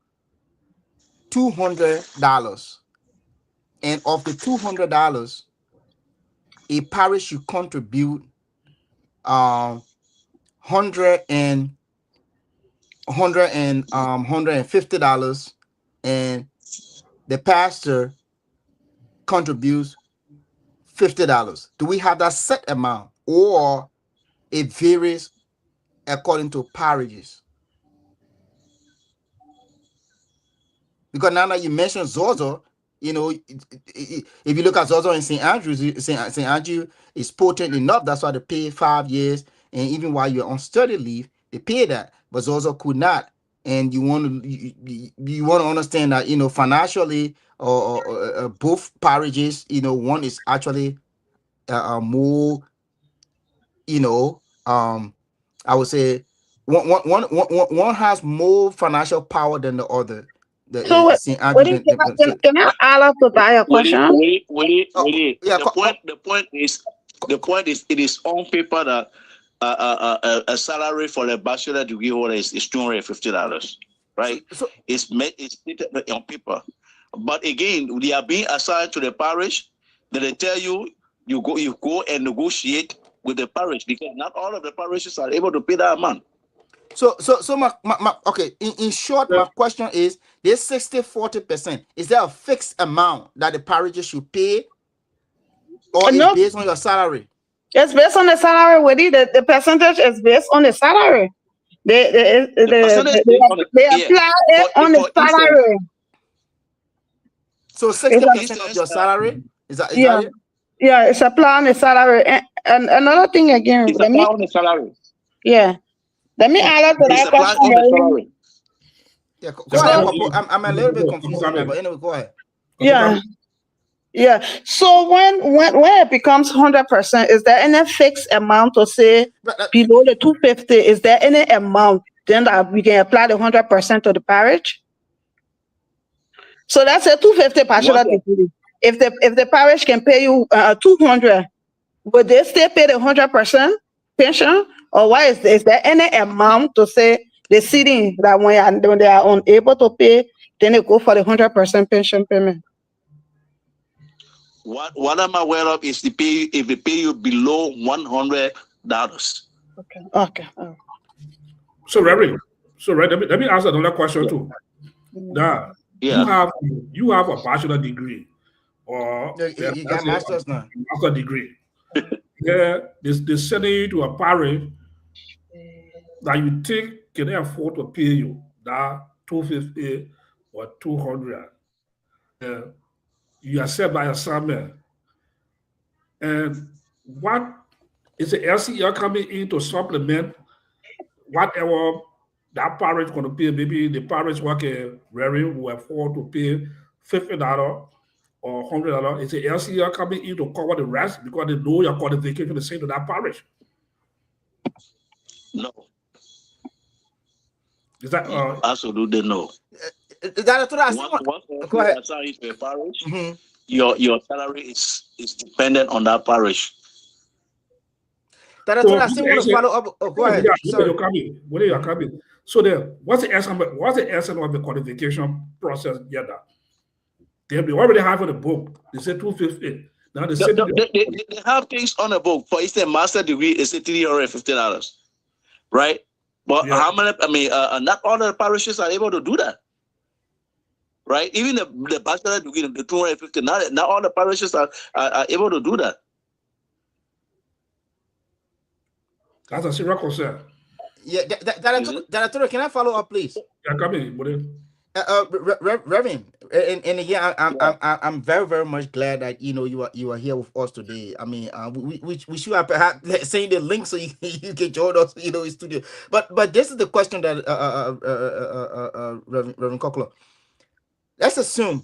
$200, and of the $200, a parish should contribute $150, and the pastor contributes $50. Do we have that set amount, or it varies according to parishes? Because now that you mentioned Zozo, you know, if you look at Zozo and St. Andrews, St. Andrew is potent enough. That's why they pay 5 years, and even while you're on study leave, they pay that. But Zozo could not. And you want to understand that, you know, financially, or both parishes, you know, one is actually more, you know, I would say one has more financial power than the other. So, can I add up to that your question? Yeah, the point is, it is on paper that a salary for a bachelor degree holder is $250, right? So it's stated on paper, but again, they are being assigned to the parish. Then they tell you go and negotiate with the parish, because not all of the parishes are able to pay that amount. So my okay. In short, my question is: this 60-40%, is there a fixed amount that the parishes should pay, or is it based on your salary? It's based on the salary. The percentage is based on the salary. They apply it on the salary. So 60% of your salary is that? Yeah, yeah, it's applied on the salary. And another thing again, it's applied on the salary. Yeah. Let me add up to that question. Yeah, go ahead. I'm a little bit confused on that, but anyway, go ahead. Yeah. Yeah. So when it becomes 100%, is there any fixed amount to say below the 250? Is there any amount then that we can apply the 100% to the parish? So that's a 250 bachelor degree. If the parish can pay you 200, would they still pay the 100% pension? Or why is there any amount to say the city that when they are unable to pay, then they go for the 100% pension payment? What I'm aware of is if they pay you below $100. Okay. So, Reverend, let me ask another question too. Now, you have a bachelor degree, or you got master's now. Master degree. Yeah, they send you to a parish that you think can afford to pay you that 250 or 200. You accept by assignment. And what is the LCR coming in to supplement whatever that parish going to pay? Maybe the parish worker will afford to pay $50 or $100. Is the LCR coming in to cover the rest because they know your qualification is same to that parish? No. Is that absolutely no? Go ahead. Your salary is dependent on that parish. Go ahead. When you're coming. So then, what's the essence of the qualification process? They already have on the book. They say 250. Now they have things on the book. For instance, master degree is $350, right? But how many? Not all the parishes are able to do that, right? Even the bachelor degree, the 250. Now all the parishes are able to do that. That's a serious concern. Yeah, Director, can I follow up, please? Yeah, come in, buddy. Reverend, and again, I'm very, very much glad that you are here with us today. I mean, we should have perhaps saying the link so you can join us, in studio. But this is the question that Reverend Kokolo. Let's assume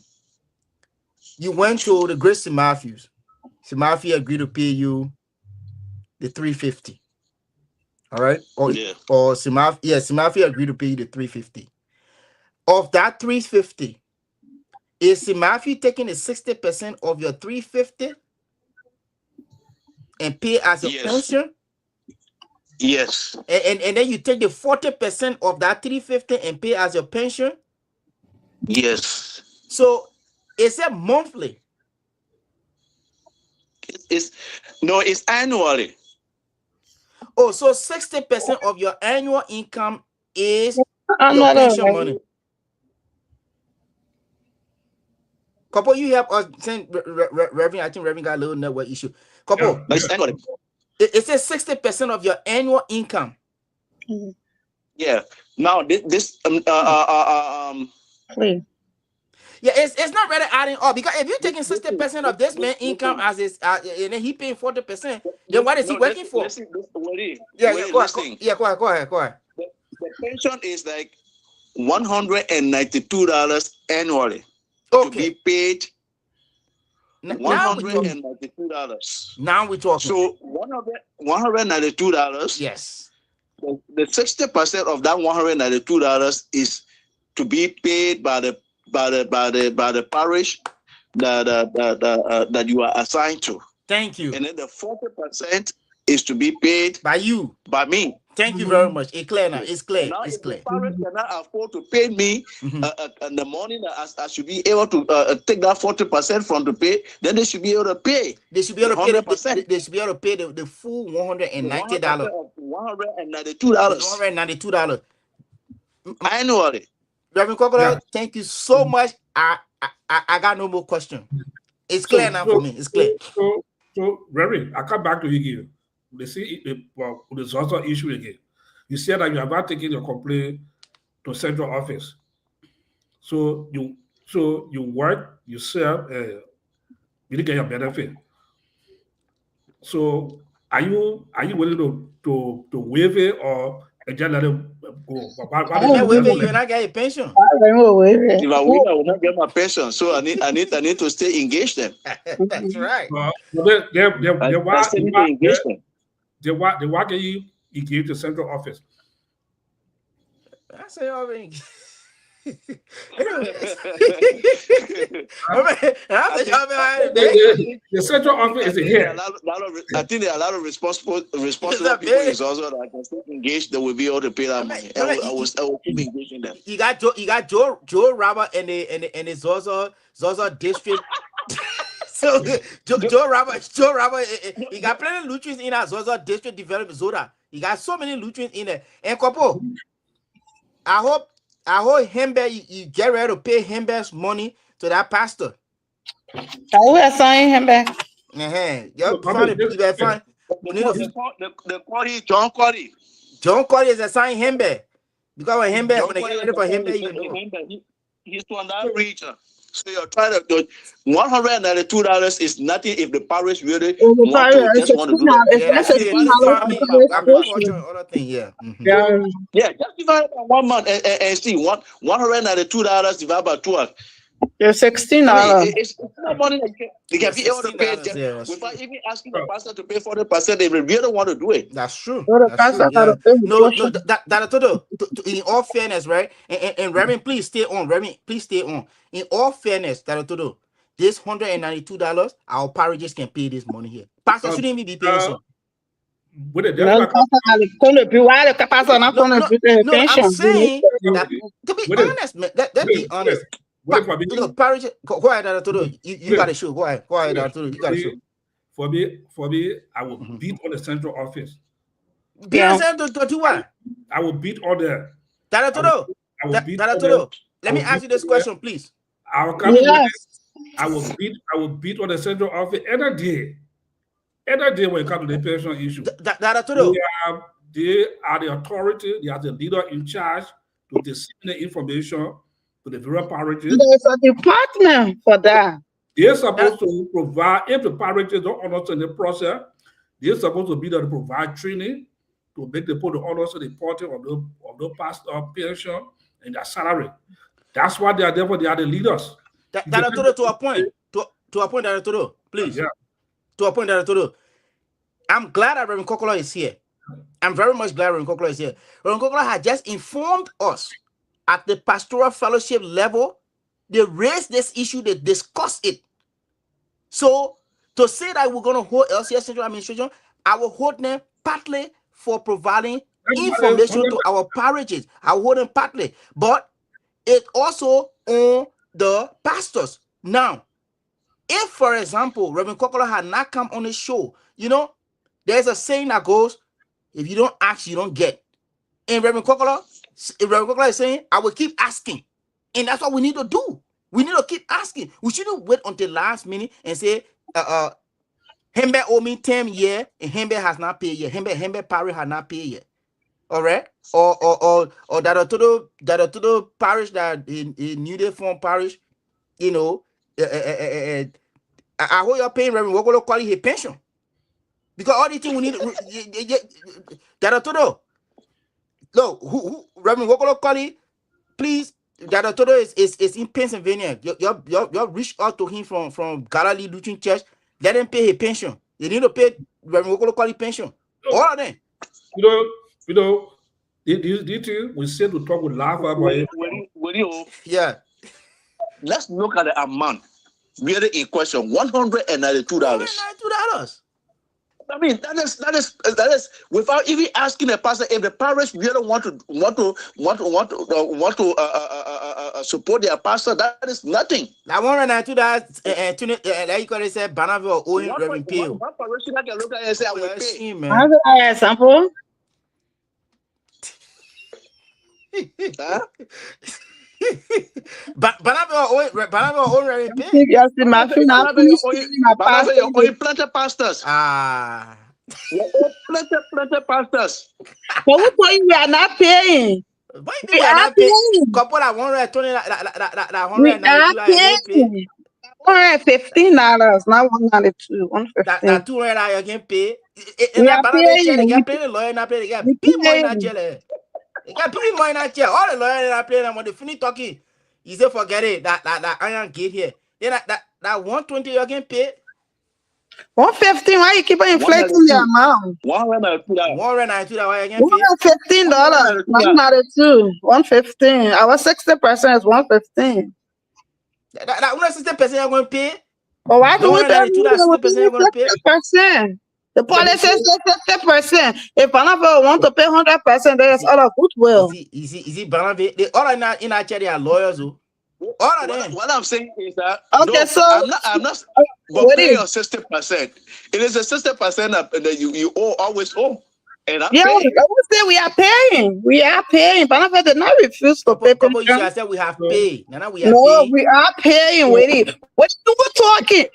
you went to the Great St. Matthews. St. Matthew agreed to pay you the $350. All right, or St. Matthew agreed to pay you the $350. Of that $350, is St. Matthew taking the 60% of your $350 and pay as a pension? Yes. And then you take the 40% of that $350 and pay as your pension? Yes. So is it monthly? It's annually. Oh, so 60% of your annual income is your Another pension money. Couple, you have us saying Reverend. I think Reverend got a little network issue. Couple, it says 60% of your annual income. Yeah. Now this Please. Yeah, it's not really adding up, because if you're taking 60% of this man's income as his and then he paying 40%, then what is he working for? Listen, Go ahead. Go ahead. The pension is like $192 annually. Okay. To be paid $192. Now we're talking. So $192. Yes. The 60% of that $192 is to be paid by the parish that you are assigned to. Thank you. And then the 40% is to be paid by you, by me. Thank you very much. It's clear now. It's clear. Now, it's clear. The parish cannot afford to pay me in the morning. I should be able to take that 40% from the pay. Then they should be able to pay. They should be able to pay. They should be able to pay the full $190. $192 annually. Reverend Kokolo, thank you so much. I got no more question. It's clear now for me. It's clear. So Reverend, I come back to you again. They see there's also issue again. You said that you have not taken your complaint to central office. So you work, you serve, you didn't get your benefit. So are you willing to waive it or just let it go? You're not getting a pension. If I waive, I will not get my pension. So I need to stay engaged then. That's right. They why can you engage the central office? I say already. The central office is here. I think there are a lot of responsible people is also that can stay engaged that will be able to pay that money. I will keep engaging them. You got Joe Robert and the Zozo district. So Joe Robert, he got plenty of nutrients in our Zozo district development Zoda. He got so many nutrients in there. And Kopo, I hope Hembe, you get ready to pay Hembe's money to that pastor. I will assign him back. You better find. The Corey, John Corey. John Corey is assigned Hembe. Because when Hembe, when they get ready for Hembe, you know. He's from that region. So you're trying to do $192 is nothing if the parish really want to do that. Yeah, just divide it by 1 month and see $192 divided by 12. It's $16. It's no money they can be able to pay without even asking the pastor to pay 40%. They really want to do it. That's true. No, in all fairness, right? And Reverend, please stay on. Reverend, please stay on. In all fairness, this $192, our parishes can pay this money here. Pastor shouldn't even be paying some. I'm saying that, to be honest, man, let's be honest. Parish, go ahead, you got to show. Go ahead, you got to show. For me, I will beat on the central office. Beat on the central to what? I will beat on the. Let me ask you this question, please. I will come in with Yes. it. I will beat on the central office any day. Any day when it comes to the pension issue. They are the authority, they are the leader in charge to disseminate information to the various parishes. There's a department for that. They're supposed to provide, if the parishes don't understand the process, they're supposed to be there to provide training to make the people to understand the importance of the pastor pension and their salary. That's why they are there, for they are the leaders. To a point, Director, please. Yeah. To a point, Director. I'm glad that Reverend Kokolo is here. I'm very much glad Reverend Kokolo is here. Reverend Kokolo had just informed us at the pastoral fellowship level. They raised this issue, they discussed it. So to say that we're going to hold LCS Central Administration, I will hold them partly for providing information to our parishes. I will hold them partly, but it also on the pastors. Now, if, for example, Reverend Kokolo had not come on the show, you know, there's a saying that goes, if you don't ask, you don't get. And Reverend Kokolo is saying, I will keep asking. And that's what we need to do. We need to keep asking. We shouldn't wait until last minute and say, Hembe owe me 10 years and Hembe has not paid yet. Hembe Parish has not paid yet. All right? Or that a parish that in New Day Form Parish, you know, I hope you're paying Reverend Kokolo call his pension. Because all the things we need that are todo. No, who Reverend Kokolo call, please. That todo is in Pennsylvania. You reach out to him from Galilee Lutheran Church. Let him pay his pension. You need to pay Reverend Kokolo call pension. All of them. You know, these things we said to talk with laugh about it. Yeah. Let's look at the amount. Really in question, $192. $192. I mean, that is without even asking the pastor if the parish really want to support their pastor. That is nothing. That $192, like you could say, Banaville owing Reverend Peel. One parishioner can look at it and say, I will pay. I'll give you an example. Banaville owing Reverend Peel. Yes, my Planted pastors. Planted pastors. But who told you we are not paying? We are paying. Couple that 120, that We are paying. $115, not $192. $115. That $200 you can pay. We are paying. They can pay the lawyer, not pay. They can pay more in that jail. They can pay more in that jail. All the lawyers are paying them when they finish talking. You say forget it. That iron gate here. Then that 120 you can pay. 115. Why you keep on inflating the amount? $192 why you can pay. $115. $192. $115. Our 60% is $115. That 60% you're going to pay. But why do we do 60% you're going to pay? 60%? The policy says 60%. If Banaville want to pay 100%, there is other goodwill. Is it Banaville? They all in our church are lawyers. All of them. What I'm saying is that okay, so I'm not but pay your 60%. It is a 60% that you always owe. And I'm paying. I would say we are paying. We are paying. Banaville did not refuse to pay. You said we have paid. We are paying. Wait, what you were talking?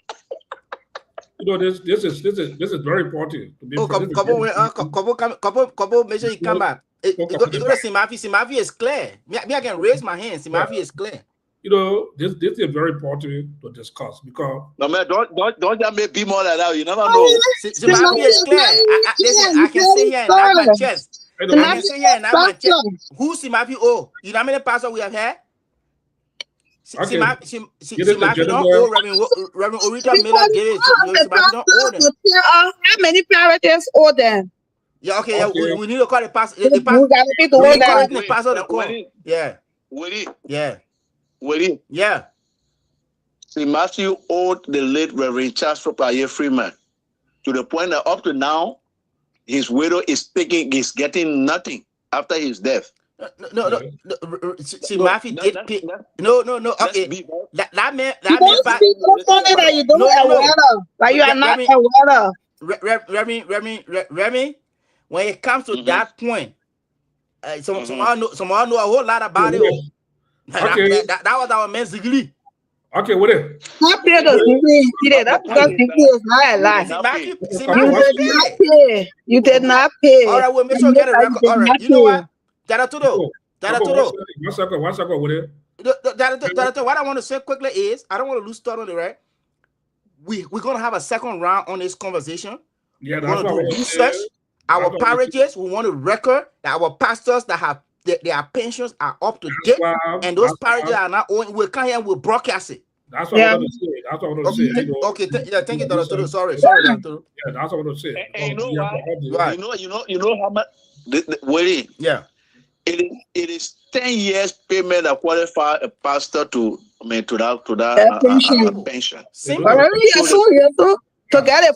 You know, this is very important. Couple, make sure you come back. You go to Simafi. Simafi is clear. I can raise my hand. Simafi is clear. You know, this is very important to discuss because no man, don't just be more than that. You never know. Simafi is clear. Listen, I can sit here and knock my chest. I can sit here and knock my chest. Who Simafi owe? You know how many pastors we have had? Okay. Simafi don't owe Reverend Orita Miller gave it. Simafi don't owe them. How many parishes owe them? Yeah, okay. Yeah, we need to call the pastor. The pastor to call. Yeah. Willie. Yeah. See, Matthew owed the late Reverend Charles Papaye Freeman to the point that up to now, his widow is getting nothing after his death. No. See, Matthew did pay. No. Okay. That man. That you don't aware of. Like you are not aware of. Remy, when it comes to that point, someone know a whole lot about it. Okay. That was our man Zigli. Okay, with it. Not pay those people. That's because people is not alive. See, Matthew, see, Okay, You Matthew did not pay. pay. You did not pay. All right, we'll make sure get a record. All right, you know what? Daratudo, One second with it. Daratudo, what I want to say quickly is, I don't want to lose start on it, right? We're going to have a second round on this conversation. Yeah, We're that's going what to I do was saying. research. Our parishes, we want to record that our pastors that have their pensions are up to date, and those parishes are not owing. We'll come here and we'll broadcast it. That's what I want to say. That's what I want to say. Okay, thank you, Daratudo. Sorry, Daratudo. Yeah, that's what I want to say. And you know why? Right. You know how much. Wait. Yeah. It is 10 years payment that qualify a pastor to pension. pension. Simple. But really, to get a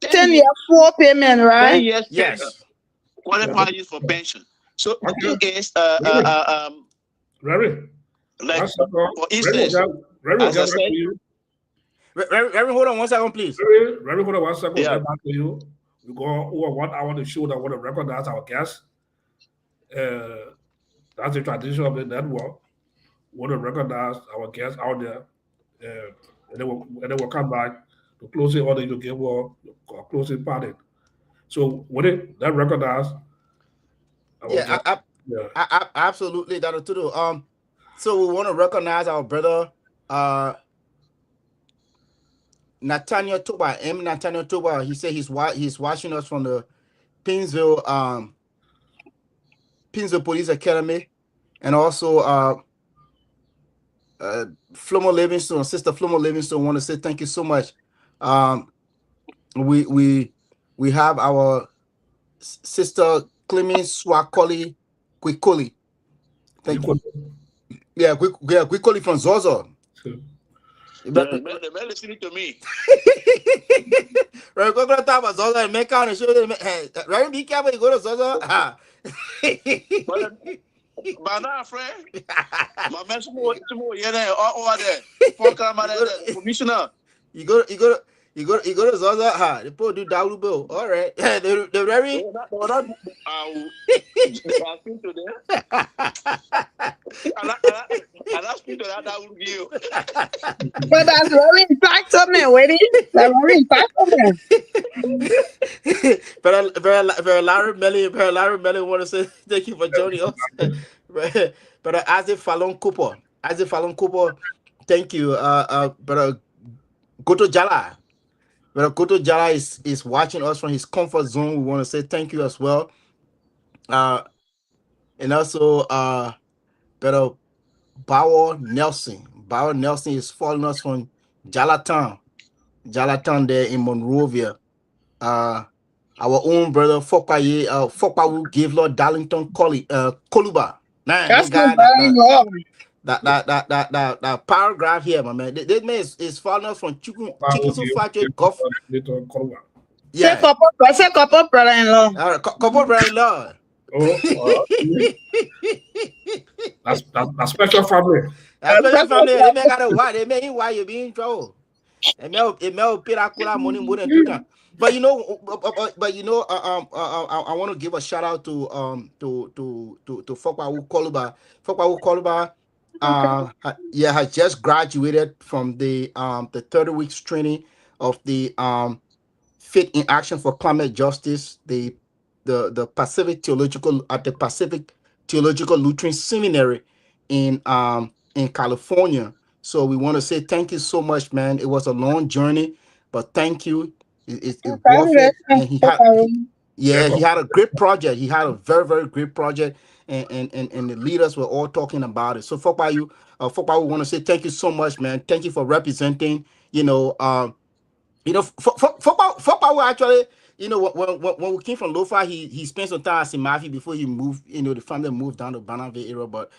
10-year full payment, 10 right? years Yes. payment qualify you for pension. So the thing is, Reverend, like for instance, Reverend, as I said, Reverend, hold on 1 second, please. Reverend, hold on 1 second. Yeah. Get back to you. We go over 1 hour to show that we want to recognize our guests. That's the tradition of the network. We want to recognize our guests out there, and then we'll come back to closing order to give a closing party. So with it, that recognize. I absolutely, Daratudo. So we want to recognize our brother, Nathaniel Toba, Nathaniel Toba. He said he's watching us from the Painesville Police Academy, and also Flomo Livingston, Sister Flomo Livingston. Want to say thank you so much. We have our Sister Clemens Swakoli Kwikoli. Thank you. Yeah, Kwikoli from Zozo. they're listening to me. Right, go to talk about Zozo and make out and show them. Right, be careful, you go to Zozo. But now, friend, my man, over there, commissioner. You go to Zaza. The poor do double bill. All right. The very. I'll speak to them. I'll speak to that double bill. But that's very impactful, man. Waiting. That's very impactful, man. Very Larry Melly want to say thank you for joining us. But Isaac Fallon Cooper, thank you. But Goto Jala. But Goto Jala is watching us from his comfort zone. We want to say thank you as well. And also but Bauer Nelson is following us from Jalatan there in Monrovia. Our own brother Fokpawu gave Lord Darlington Koluba. Man, That's that the guy, that paragraph here, my man. This man is following us from Chicken Factory Golf. Yeah. Say couple brother-in-law. All right, couple brother-in-law. That's special family. That's special family. They may got a why. They may why you be in trouble. It may pay that money more than 2 times. But I want to give a shout out to Fokpawu Koluba. Fokpawu Koluba, has just graduated from the 30 weeks training of the Faith in Action for Climate Justice, the Pacific Theological Lutheran Seminary in California. So we want to say thank you so much, man. It was a long journey, but thank you. It's worth it. And he had a great project. He had a very, very great project, and the leaders were all talking about it. So Fokpawu, we want to say thank you so much, man. Thank you for representing. Fokpawu actually, when we came from Lofa, he spent some time at St. Matthew before he moved. The family moved down to Bonneville area, but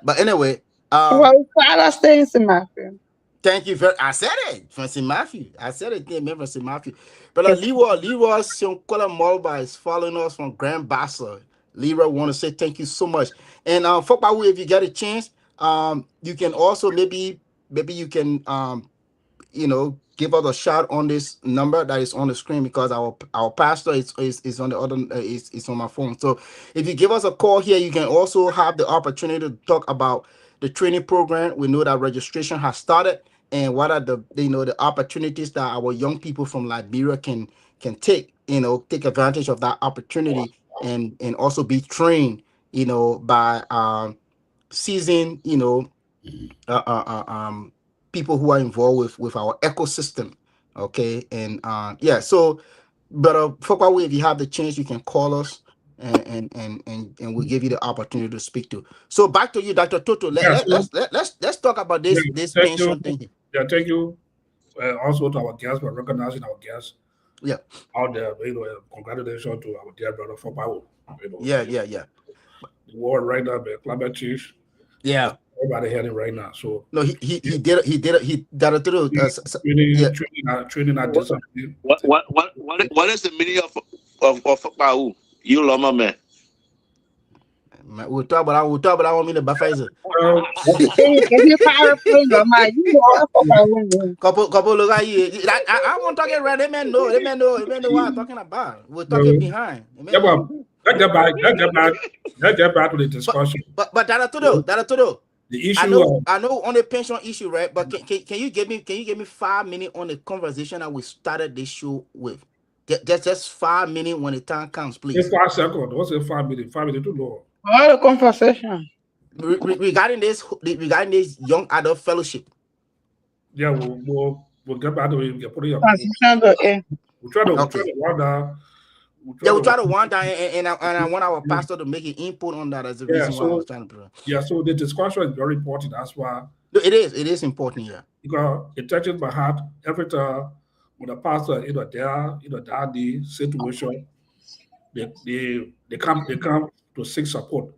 But anyway, father stays in St. Matthew. Thank you very. I said it from St. Matthew. I said it again, from St. Matthew. But Leroy Sionkola Molba is following us from Grand Bassa. Leroy, want to say thank you so much. And Fokpawu, if you get a chance, you can also maybe you can give us a shout on this number that is on the screen, because our pastor is on the other is on my phone. So if you give us a call here, you can also have the opportunity to talk about the training program. We know that registration has started, and what are the the opportunities that our young people from Liberia can take, take advantage of that opportunity and also be trained, by seasoned, people who are involved with our ecosystem. Okay, and yeah, so but Fokwawe, if you have the chance, you can call us and we'll give you the opportunity to speak to. So back to you, Dr. Toto. Let's talk about this Thank you. pension thing. Yeah, thank you. Also to our guests for recognizing our guests. Yeah. Out there, congratulations to our dear brother Fopawo. Yeah. The war right now, the climate change. Yeah. Everybody hearing right now. So no, he did that through training at this. What is the meaning of Fopawo? You lama man. We'll talk about I want me to Pfizer. Couple look at you. I won't talk around. They men know what I'm talking about. We're talking behind. Yeah, but let's get back to the discussion. But that todo. The issue. I know on the pension issue, right? But can you give me 5 minutes on the conversation that we started this show with? Just 5 minutes when the time comes, please. 5 seconds. What's a 5 minutes? 5 minutes too long. What a conversation. Regarding this young adult fellowship. Yeah, we'll get back to it. We'll try to wonder. We'll try to wonder, and I want our pastor to make an input on that as a reason why I was trying to. Yeah, so the discussion is very important. That's why. It is important, yeah. Because it touches my heart every time when the pastor that the situation, they come to seek support,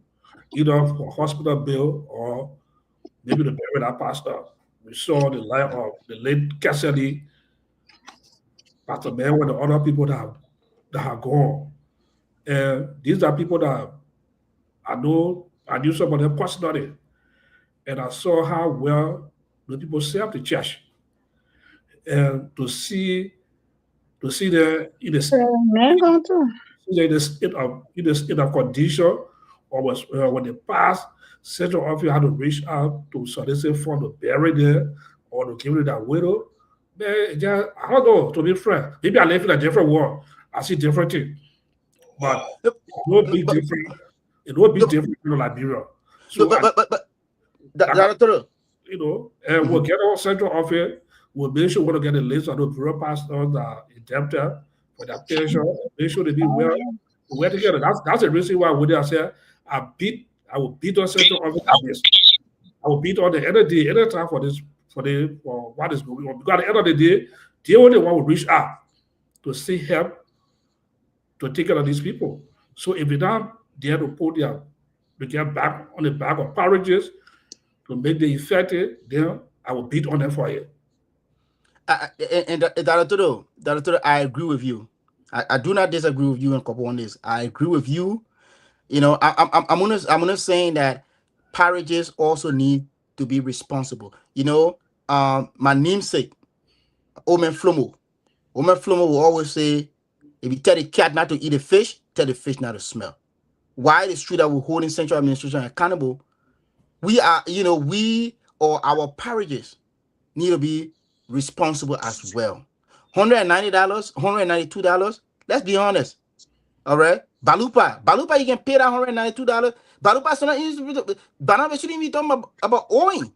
either for hospital bill or maybe to bury that pastor. We saw the life of the late Cassidy, Pastor Ben, and the other people that have gone. And these are people that I knew some of them personally. And I saw how well the people serve the church. And to see them in the state of condition, or when they pass, central office had to reach out to solicit funds to bury them or to give it to that widow. Man, I don't know, to be frank. Maybe I live in a different world. I see different things. But it will be different. It will be different in Liberia. So and we'll get our central office. We'll make sure we're going to get a list of those bureau pastors that are indebted for their pension. Make sure they be well together. That's the reason why when I said I will beat on central office on this. I will beat on the end of the day, any time for what is going on. Because at the end of the day, they only want to reach out to seek help to take care of these people. So if they're not there to put to get back on the back of parishes to make them effective, then I will beat on them for it. And Dr. I agree with you. I do not disagree with you and Kopo on this. I agree with you. I'm gonna saying that parishes also need to be responsible. My namesake, Omen Flomo will always say, if you tell the cat not to eat a fish, tell the fish not to smell. Why it's true that we're holding central administration accountable, we or our parishes need to be responsible as well. $190, $192. Let's be honest. All right. Balupa, you can pay that $192. Balupa shouldn't even talking about owing.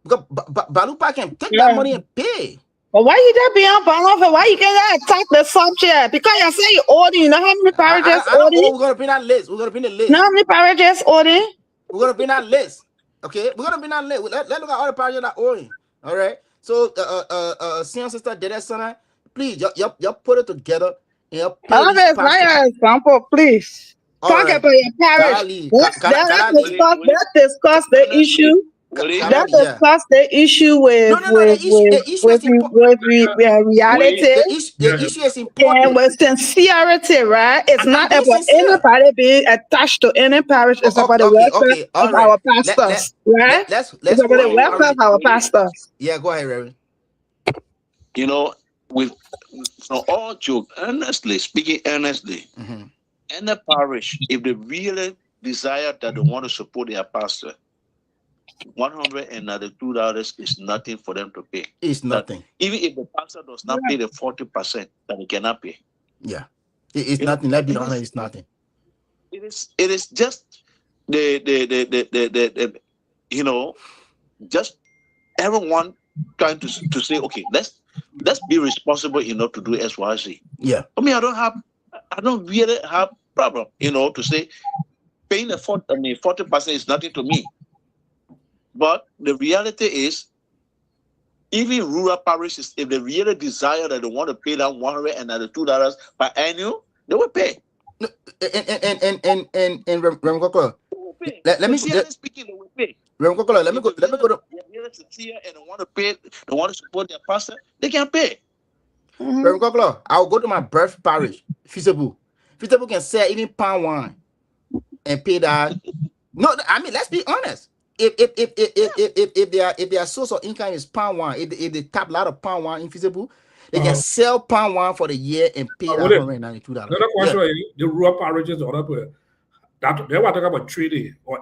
Because Balupa can take that money and pay. But why you just be on Balupa? Why you can't attack the subject? Because you say you order, you know how many parishes order? We're gonna bring that list. Know how many parishes order? We're gonna bring that list. Okay, we're gonna bring that list. Let's look at all the parishes that owing. All right. So, senior sister Dede Sana, please, you put it together. That's my example, please. Talk about your parish. Let's discuss the issue. Let's discuss the issue with reality. The issue is important. And with sincerity, right? It's not about anybody being attached to any parish. It's about the welfare of our pastors, right? Let's it's about the welfare of our pastors. Yeah, go ahead, Reverend. With all joke, speaking earnestly, any parish, if they really desire that they want to support their pastor, $192 is nothing for them to pay. It's That nothing. even if the pastor does not pay the 40%, that he cannot pay. Yeah. It's You know, nothing. Let's be it honest, is- it's nothing. It is just the you know, just everyone trying to say, okay, let's be responsible enough to do XYZ. Yeah. I mean, I don't really have problem, to say paying 40% is nothing to me. But the reality is, even rural parishes, if they really desire that they want to pay that $192 per annual, they will pay. And Reverend Kokolo, They will pay. let me Sincerely speaking, they will pay. Reverend Kokolo, let me go to They're really sincere and they want to pay, they want to support their pastor, they can pay. Mhm. Reverend Kokolo, I'll go to my birth parish, Feasible. Feasible can sell even pound wine and pay that. No, I mean, let's be honest. If their source of income is pound wine, if they tap a lot of pound wine in Feasible, they can sell pound wine for the year and pay that $192. Another question is the rural parishes or other that they were talking about training or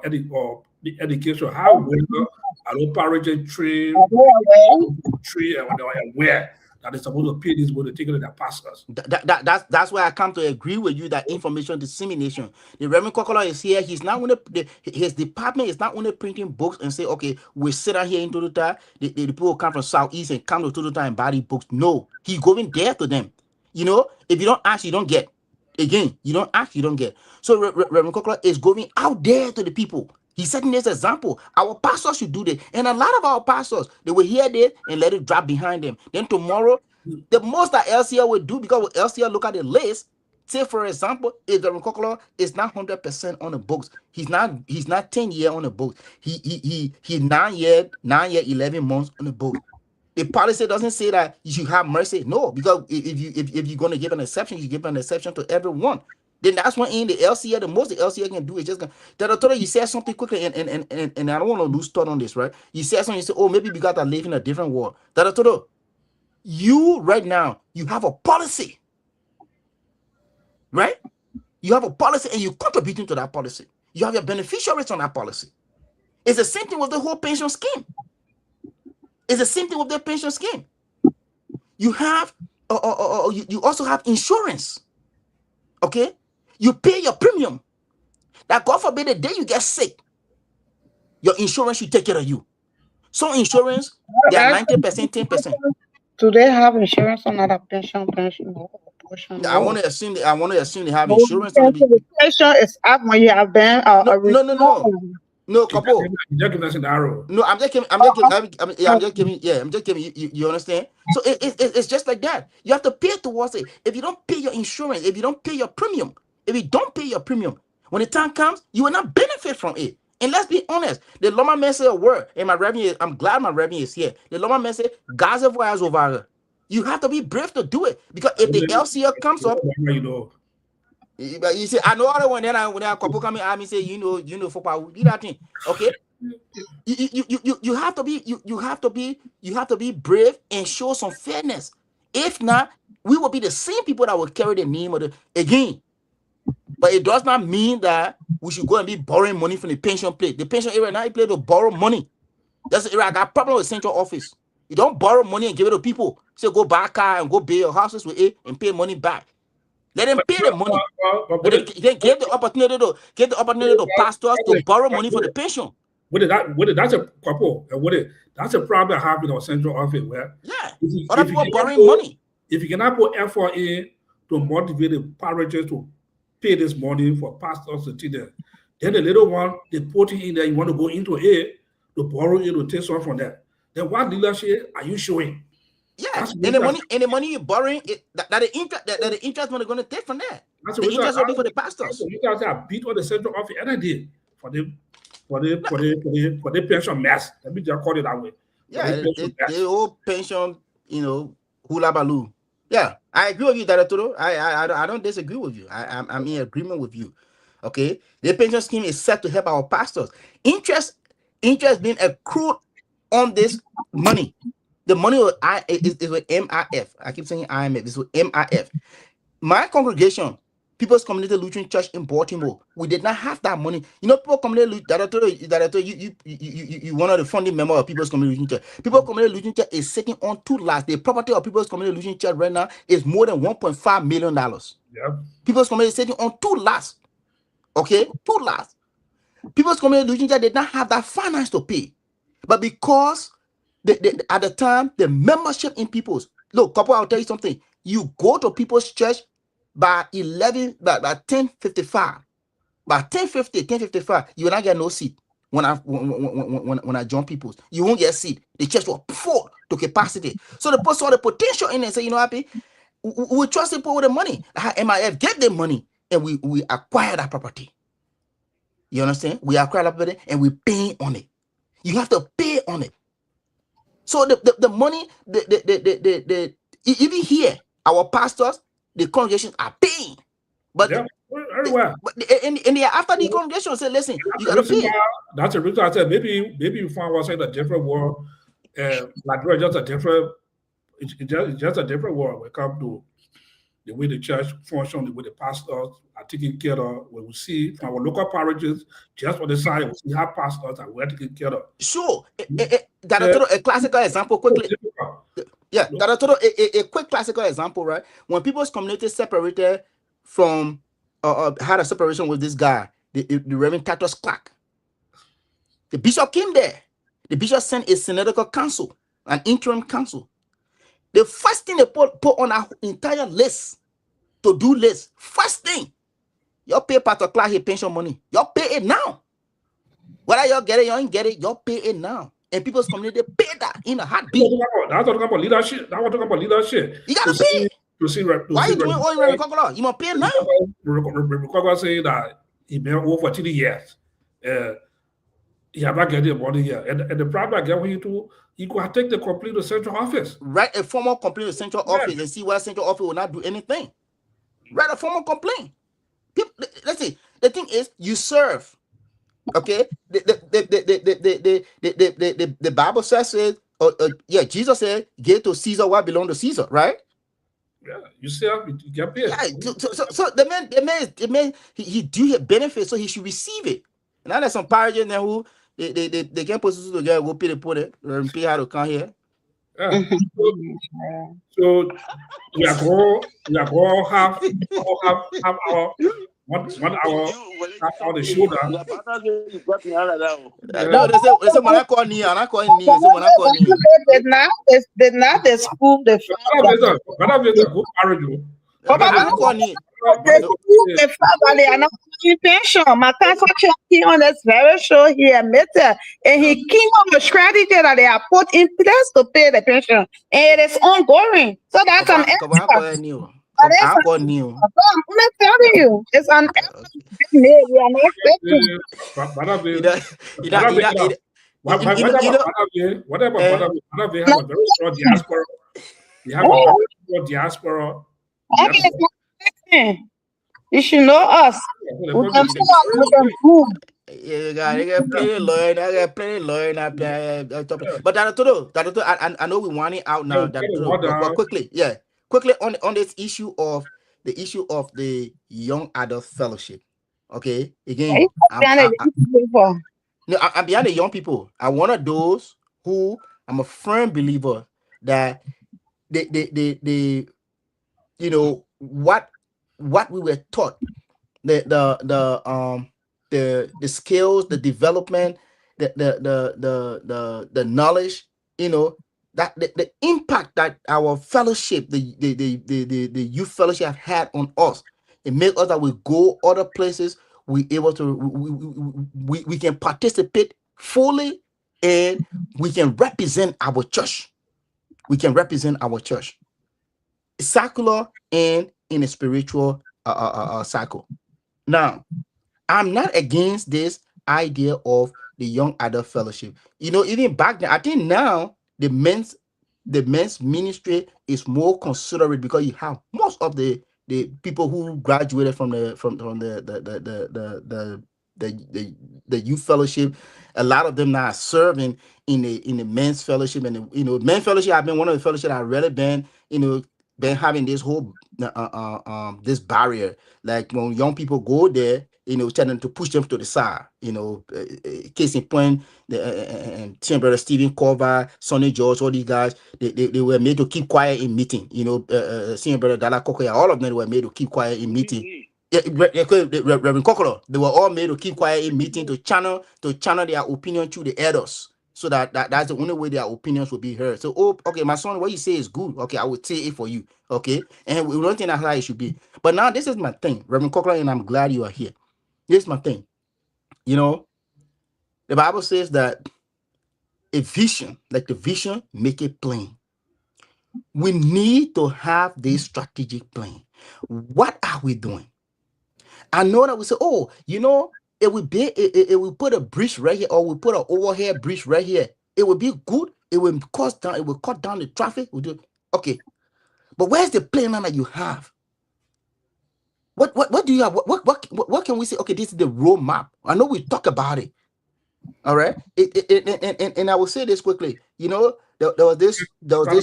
the education. How well are those parishes trained and they are aware that they're supposed to pay this money, taking their pastors? That's why I come to agree with you that information dissemination. The Reverend Kokolo is here. He's not going to his department is not only printing books and say, okay, we sit down here in Toyota. The people come from Southeast and come to Toyota and buy the books. No, he's going there to them. If you don't ask, you don't get. Again, you don't ask, you don't get. So Reverend Kokolo is going out there to the people. He's setting this example. Our pastors should do this. And a lot of our pastors, they will hear this and let it drop behind them. Then tomorrow, the most that LCL will do, because LCL look at the list, say for example, if the Kokolo is not 100% on the books, he's not 10 years on the books. He 9 year, 11 months on the books. The policy doesn't say that you should have mercy. No, because if you're going to give an exception, you give an exception to everyone. Then that's when in the LCA, the most the LCA can do is just you said something quickly, and I don't want to lose thought on this, right? You said something, you say, oh, maybe because I live in a different world. You right now, you have a policy, right? You have a policy and you're contributing to that policy. You have your beneficiaries on that policy. It's the same thing with the whole pension scheme. It's the same thing with the pension scheme. You have, you also have insurance, okay? You pay your premium. That God forbid the day you get sick, your insurance should take care of you. Some insurance, they are 90%, 10%. Do they have insurance on that pension? Portion? I want to assume they have insurance. The pension is up when you have been No, couple. Just give us an arrow. No, I'm just giving. I'm just giving. You understand? So it's just like that. You have to pay towards it. If you don't pay your insurance, if you don't pay your premium, when the time comes, you will not benefit from it. And let's be honest, the Loma man said a word, and my revenue. I'm glad my revenue is here. The Loma man said, "Gaza voyage over." You have to be brave to do it, because if the LCL comes up, but you see, I know other one. Then when I couple come in, I say, you know, football, do that thing, okay? You have to be brave and show some fairness. If not, we will be the same people that will carry the name of the again. But it does not mean that we should go and be borrowing money from the pension plate. The pension area now, you play to borrow money. That's the area. I got problem with central office. You don't borrow money and give it to people. So go buy a car and go buy your houses with it and pay money back. Let them pay the money. But then give the opportunity to pastors to borrow money for the pension. That's a couple. That's a problem I have in our central office where Other people borrowing money. If you cannot put effort in to motivate the parishes to pay this money for pastors to teach them, then the little one they put in there, you want to go into it to borrow it to take some from that. Then what leadership are you showing? Yeah, and the money you're borrowing, the interest money going to take from that. That's the interest will be for the pastors. You guys are beat on the central office and I did for the pension mess. Let me just call it that way. Yeah, the whole pension, hula baloo. Yeah, I agree with you, Director. I don't disagree with you. I'm in agreement with you. Okay, the pension scheme is set to help our pastors. Interest being accrued on this money. The money is with MIF. I keep saying IMF. It's with MIF. My congregation, People's Community Lutheran Church in Baltimore. We did not have that money. You know, People Community that I told you one of the founding members of People's Community Lutheran Church. People's Community Lutheran Church is sitting on 2 lots. The property of People's Community Lutheran Church right now is more than $1.5 million. Yep. People's Community is sitting on 2 lots. Okay, 2 lots. People's Community Lutheran Church did not have that finance to pay, but because at the time the membership in People's, look, couple, I'll tell you something. You go to People's Church by 10:55, by 10:55, you will not get no seat. When I join People's, you won't get a seat. The church was full to capacity. So the person saw the potential in it and say, you know, happy, we trust people with the money. MIF gave them money, and we acquired that property. You understand? We acquired that property, and we paying on it. You have to pay on it. So the money, even here, our pastors, the congregations are paying, but Yeah, everywhere. after the congregation say, listen, you gotta pay. That's the reason I said maybe you find ourselves in a different world. Like we're just a different. It's just a different world when it comes to the way the church functions, the way the pastors are taken care of. When we see from our local parishes, just on the side, we see how pastors are well taken care of. Sure, a classical example quickly. Yeah, that's a quick classical example, right? When People's Community separated from, had a separation with this guy, the Reverend Titus Clark, the bishop came there. The bishop sent a synodical council, an interim council. The first thing they put on our entire list, to do list, first thing, you pay Pastor Clark his pension money. You pay it now. Whether you get it, you ain't get it, you pay it now. And People's Community pay that in a heartbeat. That's talking about leadership. That's talking about leadership. You gotta pay. Why are you doing all Reverend Kokolo? You must pay now. Reverend Kokolo saying that he been over 30 years. He have not get the money here. And the problem I get when he could take the complaint to central office. Write a formal complaint to central office and see why central office will not do anything. Write a formal complaint. Let's see. The thing is, you serve. Okay, the Bible says it. Yeah, Jesus said, "Give to Caesar what belongs to Caesar." Right? Yeah, you serve, you get paid. Yeah. So the man, he do his benefit, so he should receive it. Now there's some parishes there who they can't put it together, go pay the put it, and pay how to come here. Yeah. So we are going have our 1 hour on the shoulder. No, they say when I call me, and I call me. So when I call me, did not the school the the father they are not paying pension. My cousin came on this very show he admitted, and he came up with strategy that they are put in place to pay the pension, and it is ongoing. So that's an I'm telling you, it's an we are not whatever they have a very strong diaspora. They have a very strong diaspora. You should know us. We can prove. Yeah, they got plenty of lawyer. I got plenty of lawyer. But I know we want it out now. But quickly, yeah. Quickly on this issue of the young adult fellowship. Okay, again, I'm behind the young people. I'm one of those who I'm a firm believer that they you know what we were taught, the skills, the development, the knowledge, you know, that the impact that our fellowship, the youth fellowship have had on us, it makes us that we go other places, we can participate fully, and we can represent our church. We can represent our church, secular and in a spiritual cycle. Now, I'm not against this idea of the young adult fellowship. You know, even back then, I think now the men's ministry is more considerate because you have most of the people who graduated from the youth fellowship. A lot of them now are serving in the men's fellowship, and men's fellowship. I've been one of the fellowship I've really been, been having this whole this barrier. Like when young people go there, telling to push them to the side. Case in point, the same brother Stephen Cover, Sonny George, all these guys, they were made to keep quiet in meeting. Same brother Dala Kokoya, all of them were made to keep quiet in meeting. Yeah, Reverend Kokolo, they were all made to keep quiet in meeting to channel their opinion to the elders. So that's the only way their opinions will be heard. So, okay, my son, what you say is good. Okay, I will say it for you. Okay, and we don't think that's how it should be. But now this is my thing, Reverend Kokolo, and I'm glad you are here. This is my thing. The Bible says that a vision, like the vision, make it plain. We need to have this strategic plan. What are we doing? I know that we say, it will put a bridge right here, or we put an overhead bridge right here. It will be good. It will cut down the traffic. Okay. But where's the plan that you have? What do you have? What can we say? Okay, this is the roadmap. I know we talk about it. All right. And I will say this quickly. There was this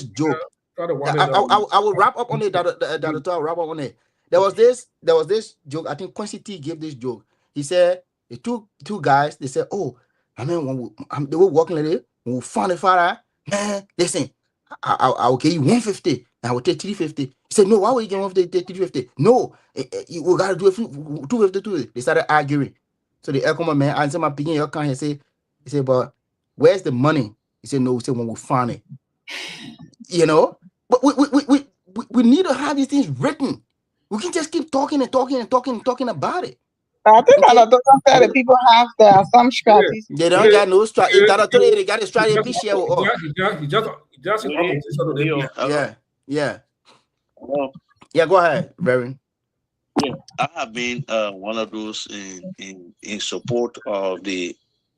joke. I will wrap up on it. I'll wrap up on it. There was this joke. I think Quincy T gave this joke. He said the two guys. They said, "Oh, I mean, when they were walking like this, when we found the father, man, listen, I'll give you 150. I will take 350." He said, "No, why would you get 350? No, we gotta do it 250. They started arguing. So the Elcoma man answered my picking your car. He said, "But where's the money?" He said, "No, we said when we found it." But we need to have these things written. We can just keep talking about it. I think the people have some strategies. They don't got no strategy. They got a strategy. He just in opposition to them. Yeah. Yeah, go ahead, Reverend. Yeah, I have been one of those in support of the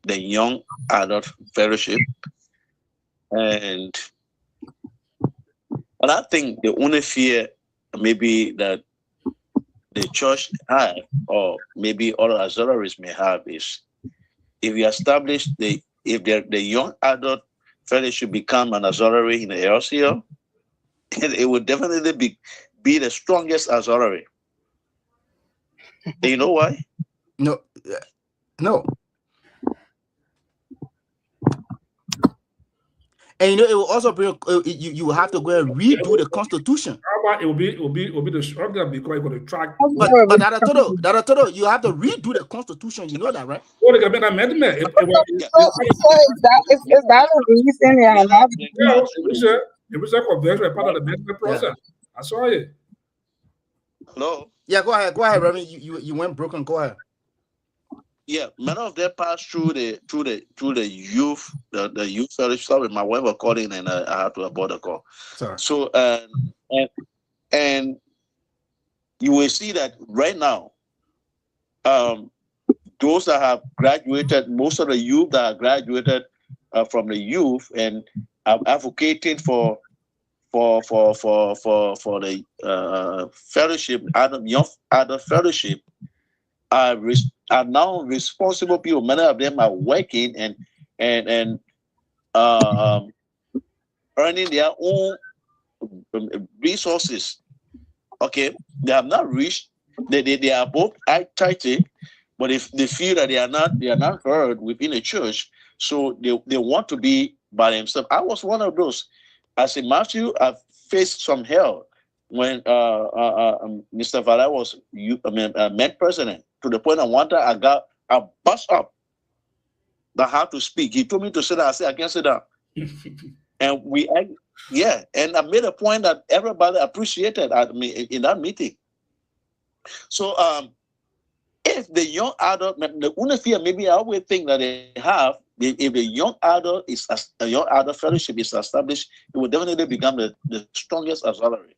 Young Adult Fellowship, but I think the only fear maybe that the church have, or maybe other auxiliaries may have, is if we establish the Young Adult Fellowship become an auxiliary in the LCL, it would definitely be the strongest auxiliary. You know why? No. And it will also bring you will have to go and redo the Constitution. It will be the stronger because you're going to track. But that total, you have to redo the Constitution. You know that, right? Oh, they can make an amendment. Is that a reason they are not? It was a conversion part of the amendment process. I saw it. Hello. Yeah, go ahead, Reverend. You went broken. Go ahead. Yeah, many of them passed through the youth, the youth fellowship. Sorry, my wife was calling and I had to abort the call. Sorry. So and you will see that right now, those that have graduated, most of the youth that have graduated from the youth and are advocating for the fellowship, young adult fellowship, are now responsible people. Many of them are working and earning their own resources. Okay, they have not reached. They are both titled, but if they feel that they are not heard within the church, so they want to be by themselves. I was one of those. As a Matthew, I faced some hell when Mr. Vala was Met president, to the point I bust up that I had to speak. He told me to sit down. I said, I can't sit down. And and I made a point that everybody appreciated in that meeting. So if the young adult, the only fear maybe I always think that they have, if a young adult fellowship is established, it will definitely become the strongest auxiliary.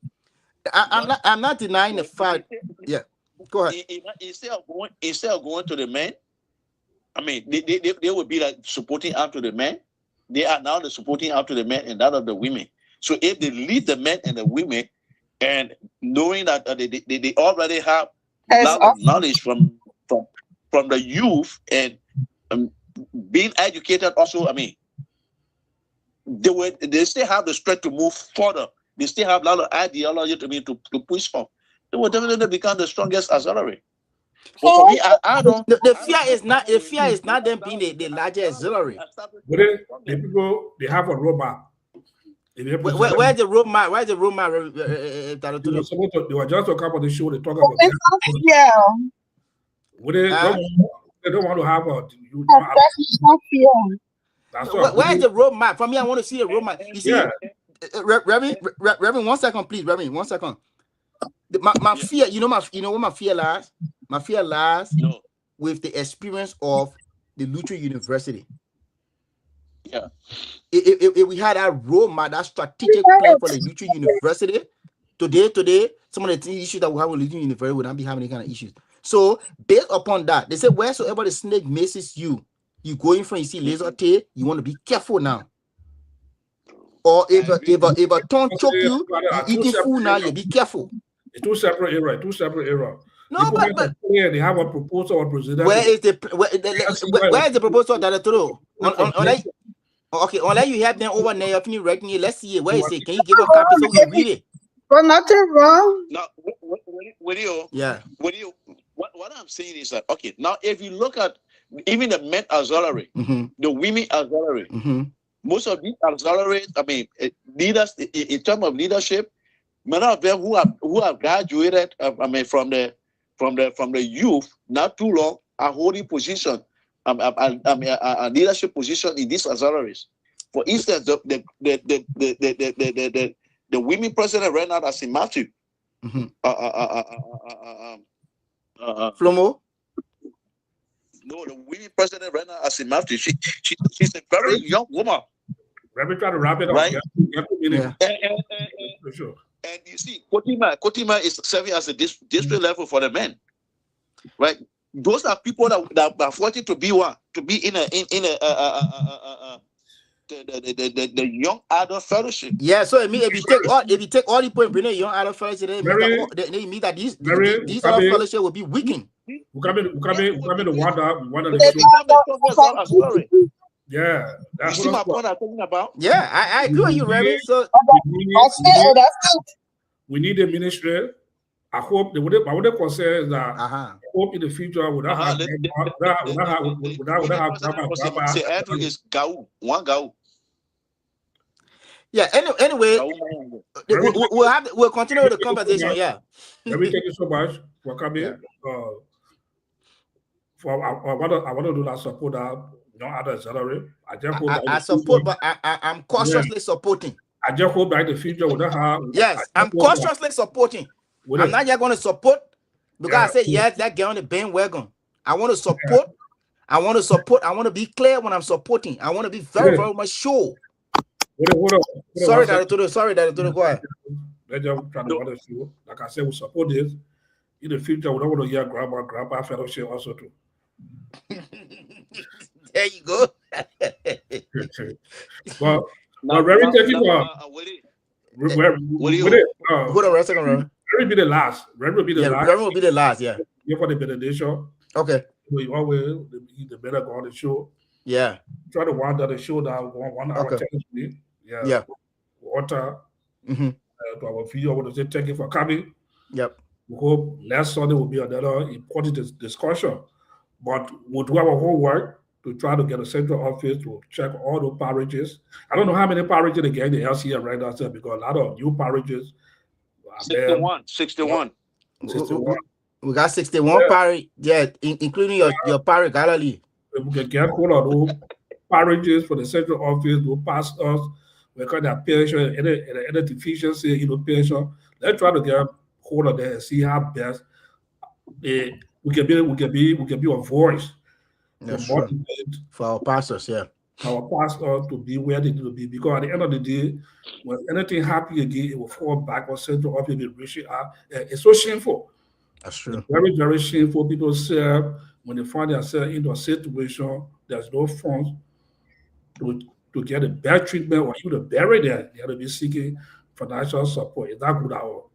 I'm not denying the fact. Yeah, go ahead. Instead of going to the men, I mean, they would be like supporting out to the men. They are now the supporting out to the men and that of the women. So if they lead the men and the women, and knowing that they already have knowledge from the youth and being educated, also, I mean, they still have the strength to move further they still have a lot of ideology to push for. They will definitely become the strongest auxiliary. But for me, I don't. The fear is not them being the larger auxiliary. But the people, they have a roadmap. Where's the roadmap? Where's the roadmap? They were just talking about the show. They talk about Yeah. They don't want to have a. That's all. Where's the roadmap? For me, I want to see a roadmap. You see, Reverend, 1 second, please. Reverend, 1 second. My fear, you know what my fear lies? My fear lies with the experience of the Lutheran University. Yeah. If we had that roadmap, that strategic plan for the Lutheran University, today, some of the issues that we have with Lutheran University would not be having any kind of issues. So, based upon that, they say wheresoever the snake misses you, you go in front, you see laser tail, you want to be careful now. Or if a tongue choke you eating food now, you be careful. It's two separate areas. No, but they have a proposal of president. where is the proposal that I told you? Okay, unless you have them over there, you're writing it. Let's see it. Where is it? Can you give a copy so we can read it? Well, nothing wrong. Now, Yeah. What I'm saying is that, okay, now if you look at even the men auxiliary, the women auxiliary, most of these auxiliaries, I mean, leaders in terms of leadership, many of them who have graduated, I mean, from the youth, not too long, are holding position, a leadership position in these auxiliaries. For instance, the women president right now at St. Matthew, Flomo. No, the women president right now at St. Matthew, she's a very young woman. Let me try to wrap it up. Right? Yeah. For sure. And you see, Kotima is serving as a district level for the men, right? Those are people that are fortunate to be in the young adult fellowship. Yeah, so if you take all the point, bring a young adult fellowship, they mean that these adult fellowship will be weakened. Yeah, that's you see my point I'm talking about. Yeah, I agree with you, Reverend. So we need a ministry. I hope what they concern is that I hope in the future without Andrew is Gau, one Gau. Yeah. Anyway, we'll continue the conversation. Yeah. Let me thank you so much for coming. I want to do that support that young adult salary. I support, but I'm cautiously supporting. I just hope that in the future we don't have. Yes, I'm cautiously supporting. I'm not just going to support because I said yes, that get on the bandwagon. I want to support. I want to be clear when I'm supporting. I want to be very, very much sure. Sorry that I told you. Go ahead. Let's just try to other show. Like I said, we support this. In the future, we don't want to hear grandpa fellowship also too. There you go. Well, very technical. Hold on a second, Reverend. Reverend will be the last. Reverend will be the last. Yeah. Here for the benediction. Okay. We always the better go on the show. Yeah. Try to wind down the show down 1 hour. Okay. Yeah. Water. To our video, I want to say thank you for coming. Yep. We hope next Sunday will be another important discussion. But we'll do our homework to try to get a central office to check all the parishes. I don't know how many parishes they get in the LCA right now, because a lot of new parishes. 61. We got 61 parish, including your parish Galilee. We can get hold of those parishes for the central office to pass us because their patient and any deficiency, patient. Let's try to get hold of them and see how best we can be a voice for our pastors, our pastors to be where they need to be, because at the end of the day, when anything happens again, it will fall back on central office. It's so shameful. That's true. It's very, very shameful. People serve when they find themselves into a situation, there's no funds to get a bad treatment or even to bury them. They have to be seeking financial support. It's not good at all.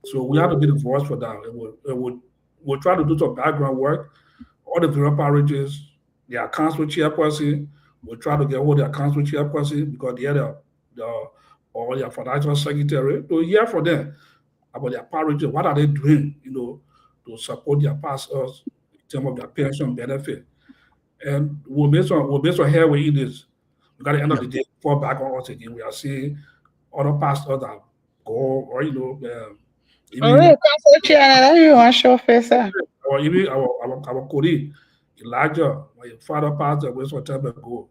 So we have to be the voice for that. We'll try to do some background work. All the various parishes, their council chairperson, we'll try to get hold of their council chairperson, because they are the or their financial secretary to hear from them about their parishes. What are they doing, to support their pastors in terms of their pension benefit? And we'll hear where it is. Because at the end of the day, fall back on us again. We are seeing other pastors that go, or Oh, even Council Chair, let me wash your face, sir. or even our colleague Elijah, my father passed away some time ago.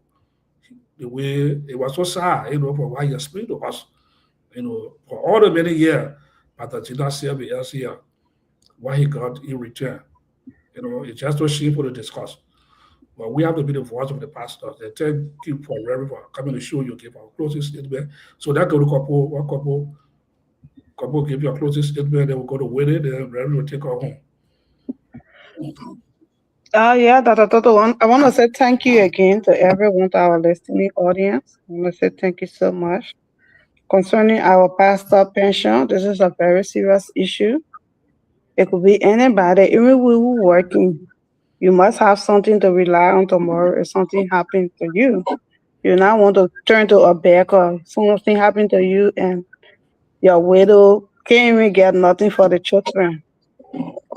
The way it was so sad, for what he explained to us, for all the many years, Pastor Tina served with us here, what he got in return. It's just so shameful to discuss. But we have to be the voice of the pastors. They thank you for Reverend for coming to show you, give our closing statement. So that go to couple give your closing statement, then we'll go to wedding, then Reverend will take her home. Yeah, Dr. Toto, I want to say thank you again to everyone, to our listening audience. I want to say thank you so much. Concerning our pastor pension, this is a very serious issue. It could be anybody, even we who working. You must have something to rely on tomorrow if something happens to you. You not want to turn to a back or something happened to you and your widow can't even get nothing for the children.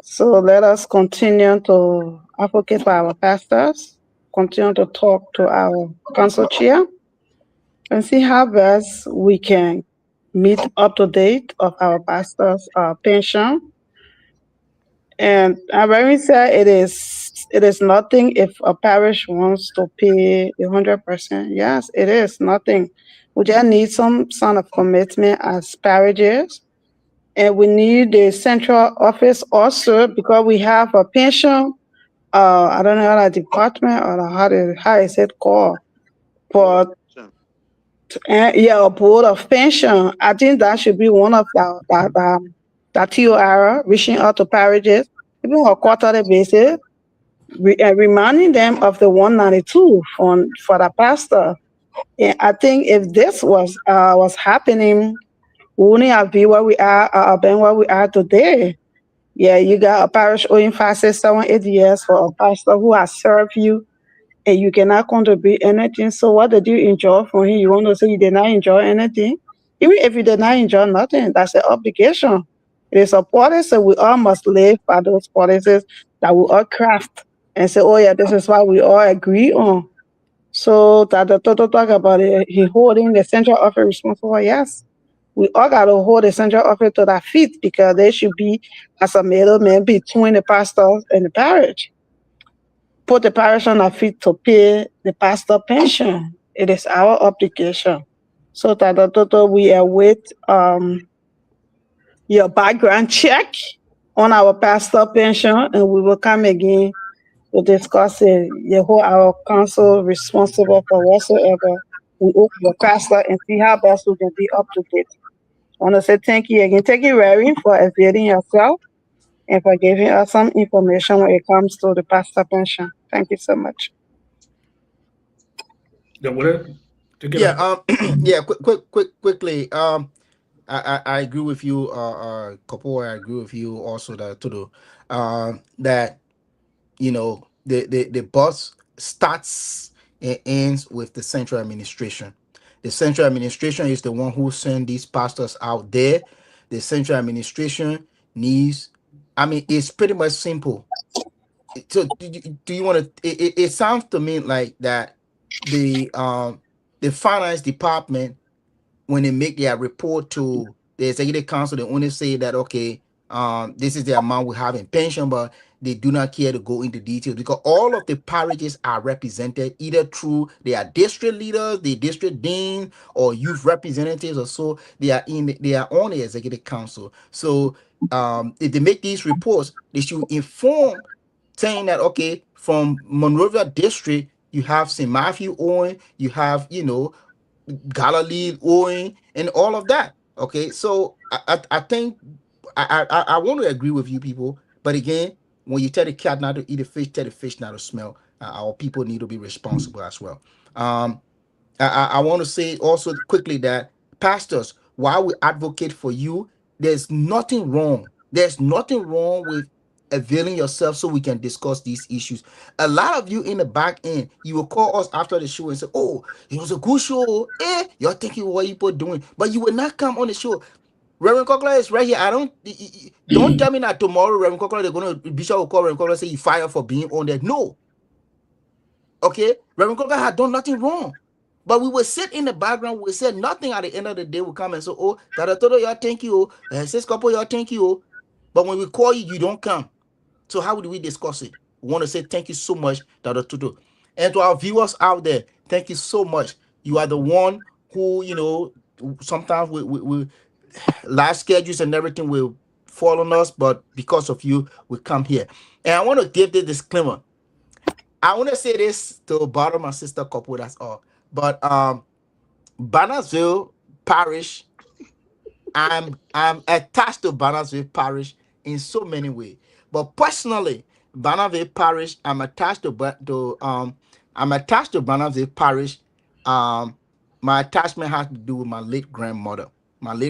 So let us continue to advocate for our pastors, continue to talk to our council chair, and see how best we can meet up to date of our pastors' pension. And I very said it is nothing if a parish wants to pay 100%. Yes, it is nothing. We just need some sort of commitment as parishes. And we need the central office also because we have a pension. I don't know the department or how is it called, but a board of pension. I think that should be one of the TOR reaching out to parishes, even on a quarterly basis, reminding them of the 192 for the pastor. And I think if this was happening, we wouldn't have been where we are today. Yeah, you got a parish owing 5, 6, 7, 8 years for a pastor who has served you and you cannot contribute anything. So what did you enjoy from him? You want to say you did not enjoy anything? Even if you did not enjoy nothing, that's an obligation. It is a policy. We all must live by those policies that we all craft and say, oh yeah, this is what we all agree on. So that the total talk about it, he holding the central office responsible. Yes, we all got to hold the central office to their feet because they should be as a middleman between the pastors and the parish. Put the parish on their feet to pay the pastor pension. It is our obligation. So that the total we await your background check on our pastor pension, and we will come again to discuss it. You hold our council responsible for whatsoever we owe your pastor and see how best we can be up to date. I want to say thank you again. Thank you, Larry, for availing yourself and for giving us some information when it comes to the pastor pension. Thank you so much. Quickly. I agree with you, Kopo. I agree with you also that that the bus starts and ends with the central administration. The central administration is the one who send these pastors out there. The central administration needs. I mean, it's pretty much simple. So, do you want to? It sounds to me like that the finance department, when they make their report to the executive council, they only say that, okay, this is the amount we have in pension, but they do not care to go into details because all of the parishes are represented either through their district leaders, the district dean, or youth representatives, or so. They are on the executive council. So if they make these reports, they should inform, saying that, okay, from Monrovia district, you have St. Matthew Owen, you have, Galilee owing and all of that. Okay, so I think I want to agree with you people, but again, when you tell the cat not to eat a fish, tell the fish not to smell. Our people need to be responsible as well. I want to say also quickly that pastors, while we advocate for you, there's nothing wrong. There's nothing wrong with availing yourself so we can discuss these issues. A lot of you in the back end, you will call us after the show and say, "Oh, it was a good show. You're thinking what you people doing," but you will not come on the show. Reverend Cockler is right here. Don't tell me that tomorrow, Reverend Cockler, they're gonna Bishop will call Reverend Cockler say you fired for being on there. No. Okay, Reverend Cockler had done nothing wrong. But we will sit in the background, we said nothing at the end of the day will come and say, "Oh, Dada Toto, y'all thank you. Sis Couple, y'all thank you." But when we call you, you don't come. So how do we discuss it? We want to say thank you so much, Dada Toto. And to our viewers out there, thank you so much. You are the one who, sometimes we live schedules and everything will fall on us, but because of you, we come here. And I want to give the disclaimer. I want to say this to bother my sister Couple, that's all. But Bannersville Parish, I'm attached to Bannersville Parish in so many ways. But personally, Bannersville Parish, I'm attached to Bannersville Parish. My attachment has to do with my late grandmother. And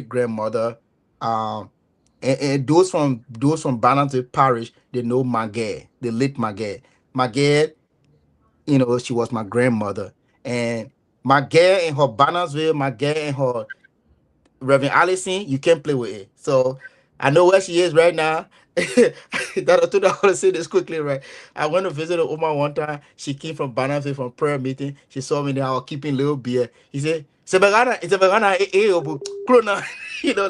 those from Bannersville Parish, they know Magay, the late Magay. Magay, she was my grandmother. And my girl in her Bannersville, my girl in her Reverend Allison, you can't play with it. So I know where she is right now. I want to say this quickly, right? I went to visit her Oma one time. She came from Bannersville from prayer meeting. She saw me there. I was keeping little beer. He said, it's a vegana,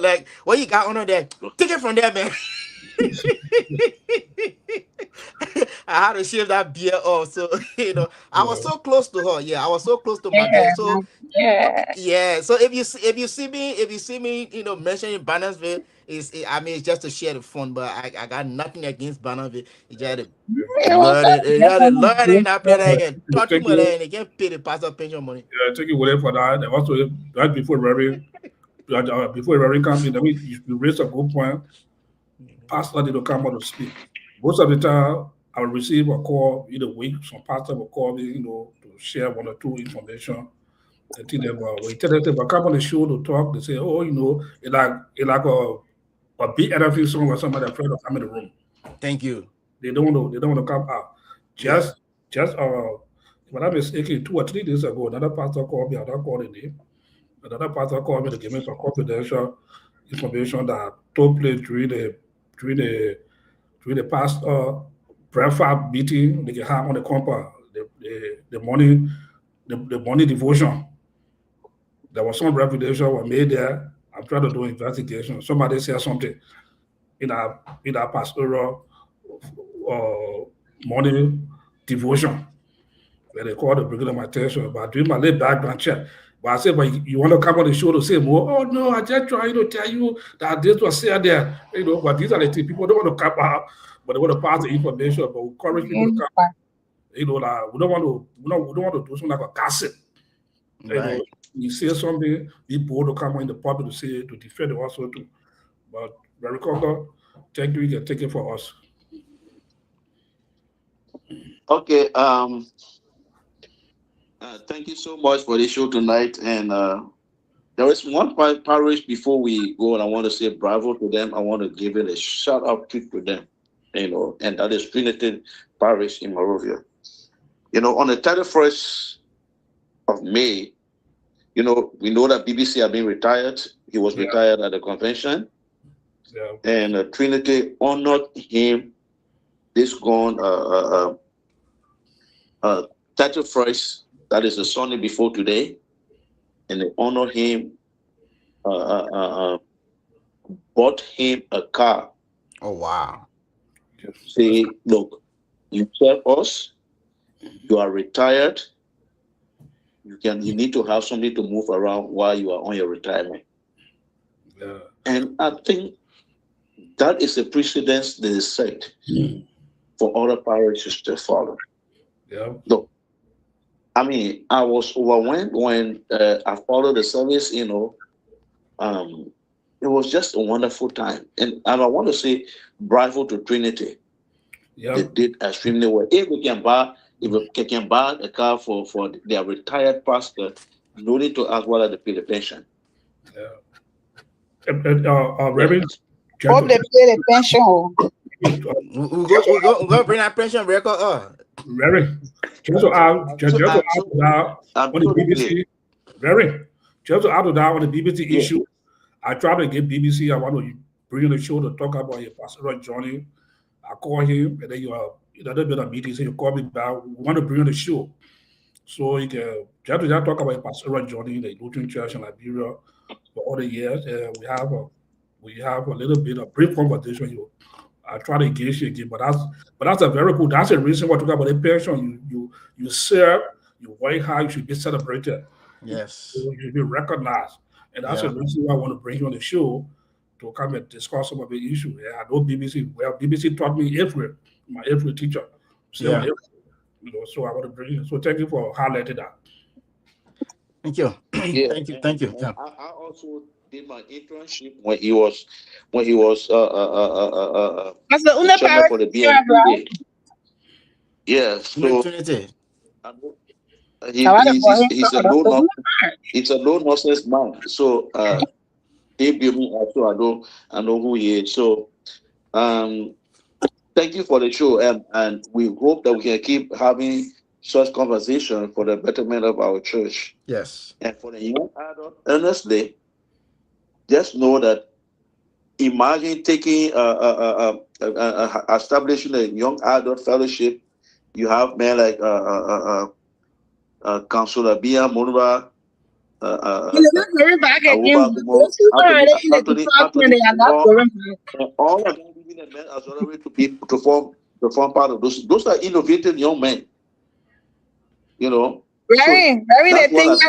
like, what you got on there? Take it from there, man. I had to shave that beer off. So, I was so close to her. Yeah, I was so close to my girl. So, yeah. So if you see me, mentioning Bannersville, it's just to share the fun. But I got nothing against Bannersville. You just learn in that place. They can talk to me and they can pay the pastor pension money. Yeah, take it whatever for that. And also, right before Reverend comes in, you raise a good point. Pastor didn't come out to speak. Most of the time, I will receive a call in a week. Some pastor will call me, to share one or two information. I tell them, when you tell them to come on the show to talk, they say, "Oh, it's like a big interview song where somebody afraid of coming in the room." Thank you. They don't want to come out. Just when I was speaking 2 or 3 days ago, another pastor called me. I don't call the name. Another pastor called me to give me some confidential information that took place during the past breakfast meeting they can have on the compound, the morning devotion. There was some revelation was made there. I'm trying to do investigation. Somebody said something in our pastoral morning devotion where they called to bring my attention. But doing my little background check. But I said, "But you want to come on the show to say more?" "Oh no, I just trying to tell you that this was said there." But these are the things people don't want to come out, but they want to pass the information. But we encourage people to come. We don't want to do something like a gossip. Right. You say something, be bold to come in the public to defend it also too. But very Cockler, thank you. You can take it for us. Okay. Thank you so much for the show tonight. And there is one parish before we go, and I want to say bravo to them. I want to give it a shout out to them, and that is Trinity Parish in Monrovia. On the 31st of May, we know that BBC had been retired. He was retired at the convention. Yeah. And Trinity honored him this gone 31st. That is the Sunday before today, and they honored him, bought him a car. Oh wow! Say, look, you serve us, you are retired. You need to have something to move around while you are on your retirement. Yeah. And I think that is a precedence that is set for other parishes to follow. Yeah. Look. I mean, I was overwhelmed when I followed the service, it was just a wonderful time. And I want to say bravo to Trinity. Yeah. They did extremely well. If we can buy a car for their retired pastor, no need to ask whether they pay the pension. Yeah. Reverend, Hope they pay the pension. We're gonna bring that pension record up. Very. Just to add to that I'm on the totally BBC. Very. Just to add to that on the BBC Yeah. issue, I tried to get BBC. I want to bring the show to talk about your pastoral journey. I call him, and then you are in a little bit of meeting. So you call me back. We want to bring on the show, so you can just to talk about your pastoral journey in the Lutheran Church in Liberia for all the years. We have a little bit of brief conversation. I try to engage you again, but that's a very good. That's the reason why I talk about the pension. You serve, you work hard, you should be celebrated. Yes. You should be recognized, and that's the reason why I want to bring you on the show to come and discuss some of the issues. Yeah, I know BBC. Well, BBC taught me April, my April teacher. So, Yeah. So I want to bring you. So thank you for highlighting that. Thank you. Yeah. Thank you. Yeah. I also did my internship when he was Pastor Une chairman for the Parish, BNP. Yeah, so Trinity. he's a low nonsense man. So he built me up, so I know who he is. So thank you for the show, and we hope that we can keep having such conversation for the betterment of our church. Yes. And for the young adult, honestly, just know that imagine taking establishing a young adult fellowship. You have men like Councilor Bia Monova. He's not going back again. Those who are already in the department, they are not going back. And all of them giving the men as well to form part of those. Those are innovative young men. Very the thing is,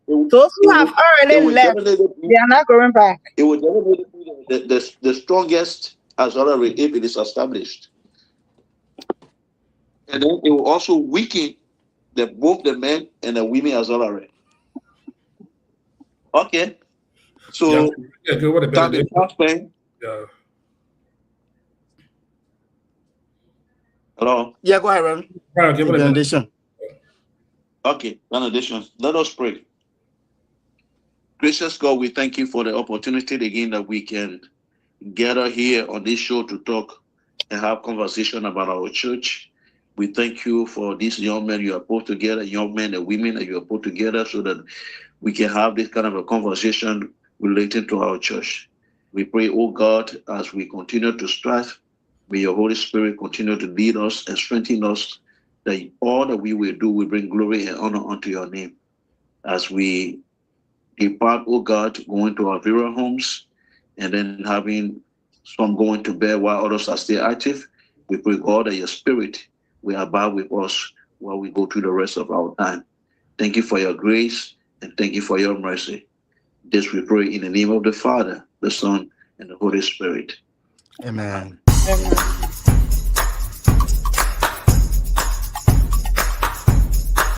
those who have already left, they are not going back. It will definitely be the strongest auxiliary if it is established. And then it will also weaken both the men and the women auxiliary. Okay. So, go with the yeah. Hello? Yeah, go ahead, Reverend. Benediction. Okay, benediction. Let us pray. Gracious God, we thank you for the opportunity again that we can gather here on this show to talk and have conversation about our church. We thank you for these young men you have put together, young men and women that you have put together so that we can have this kind of a conversation related to our church. We pray, oh God, as we continue to strive, may your Holy Spirit continue to lead us and strengthen us, that all that we will do will bring glory and honor unto your name. As we depart, oh God, going to our various homes and then having some going to bed while others are still active, we pray, God, that your Spirit will abide with us while we go through the rest of our time. Thank you for your grace and thank you for your mercy. This we pray in the name of the Father, the Son, and the Holy Spirit. Amen. Amen.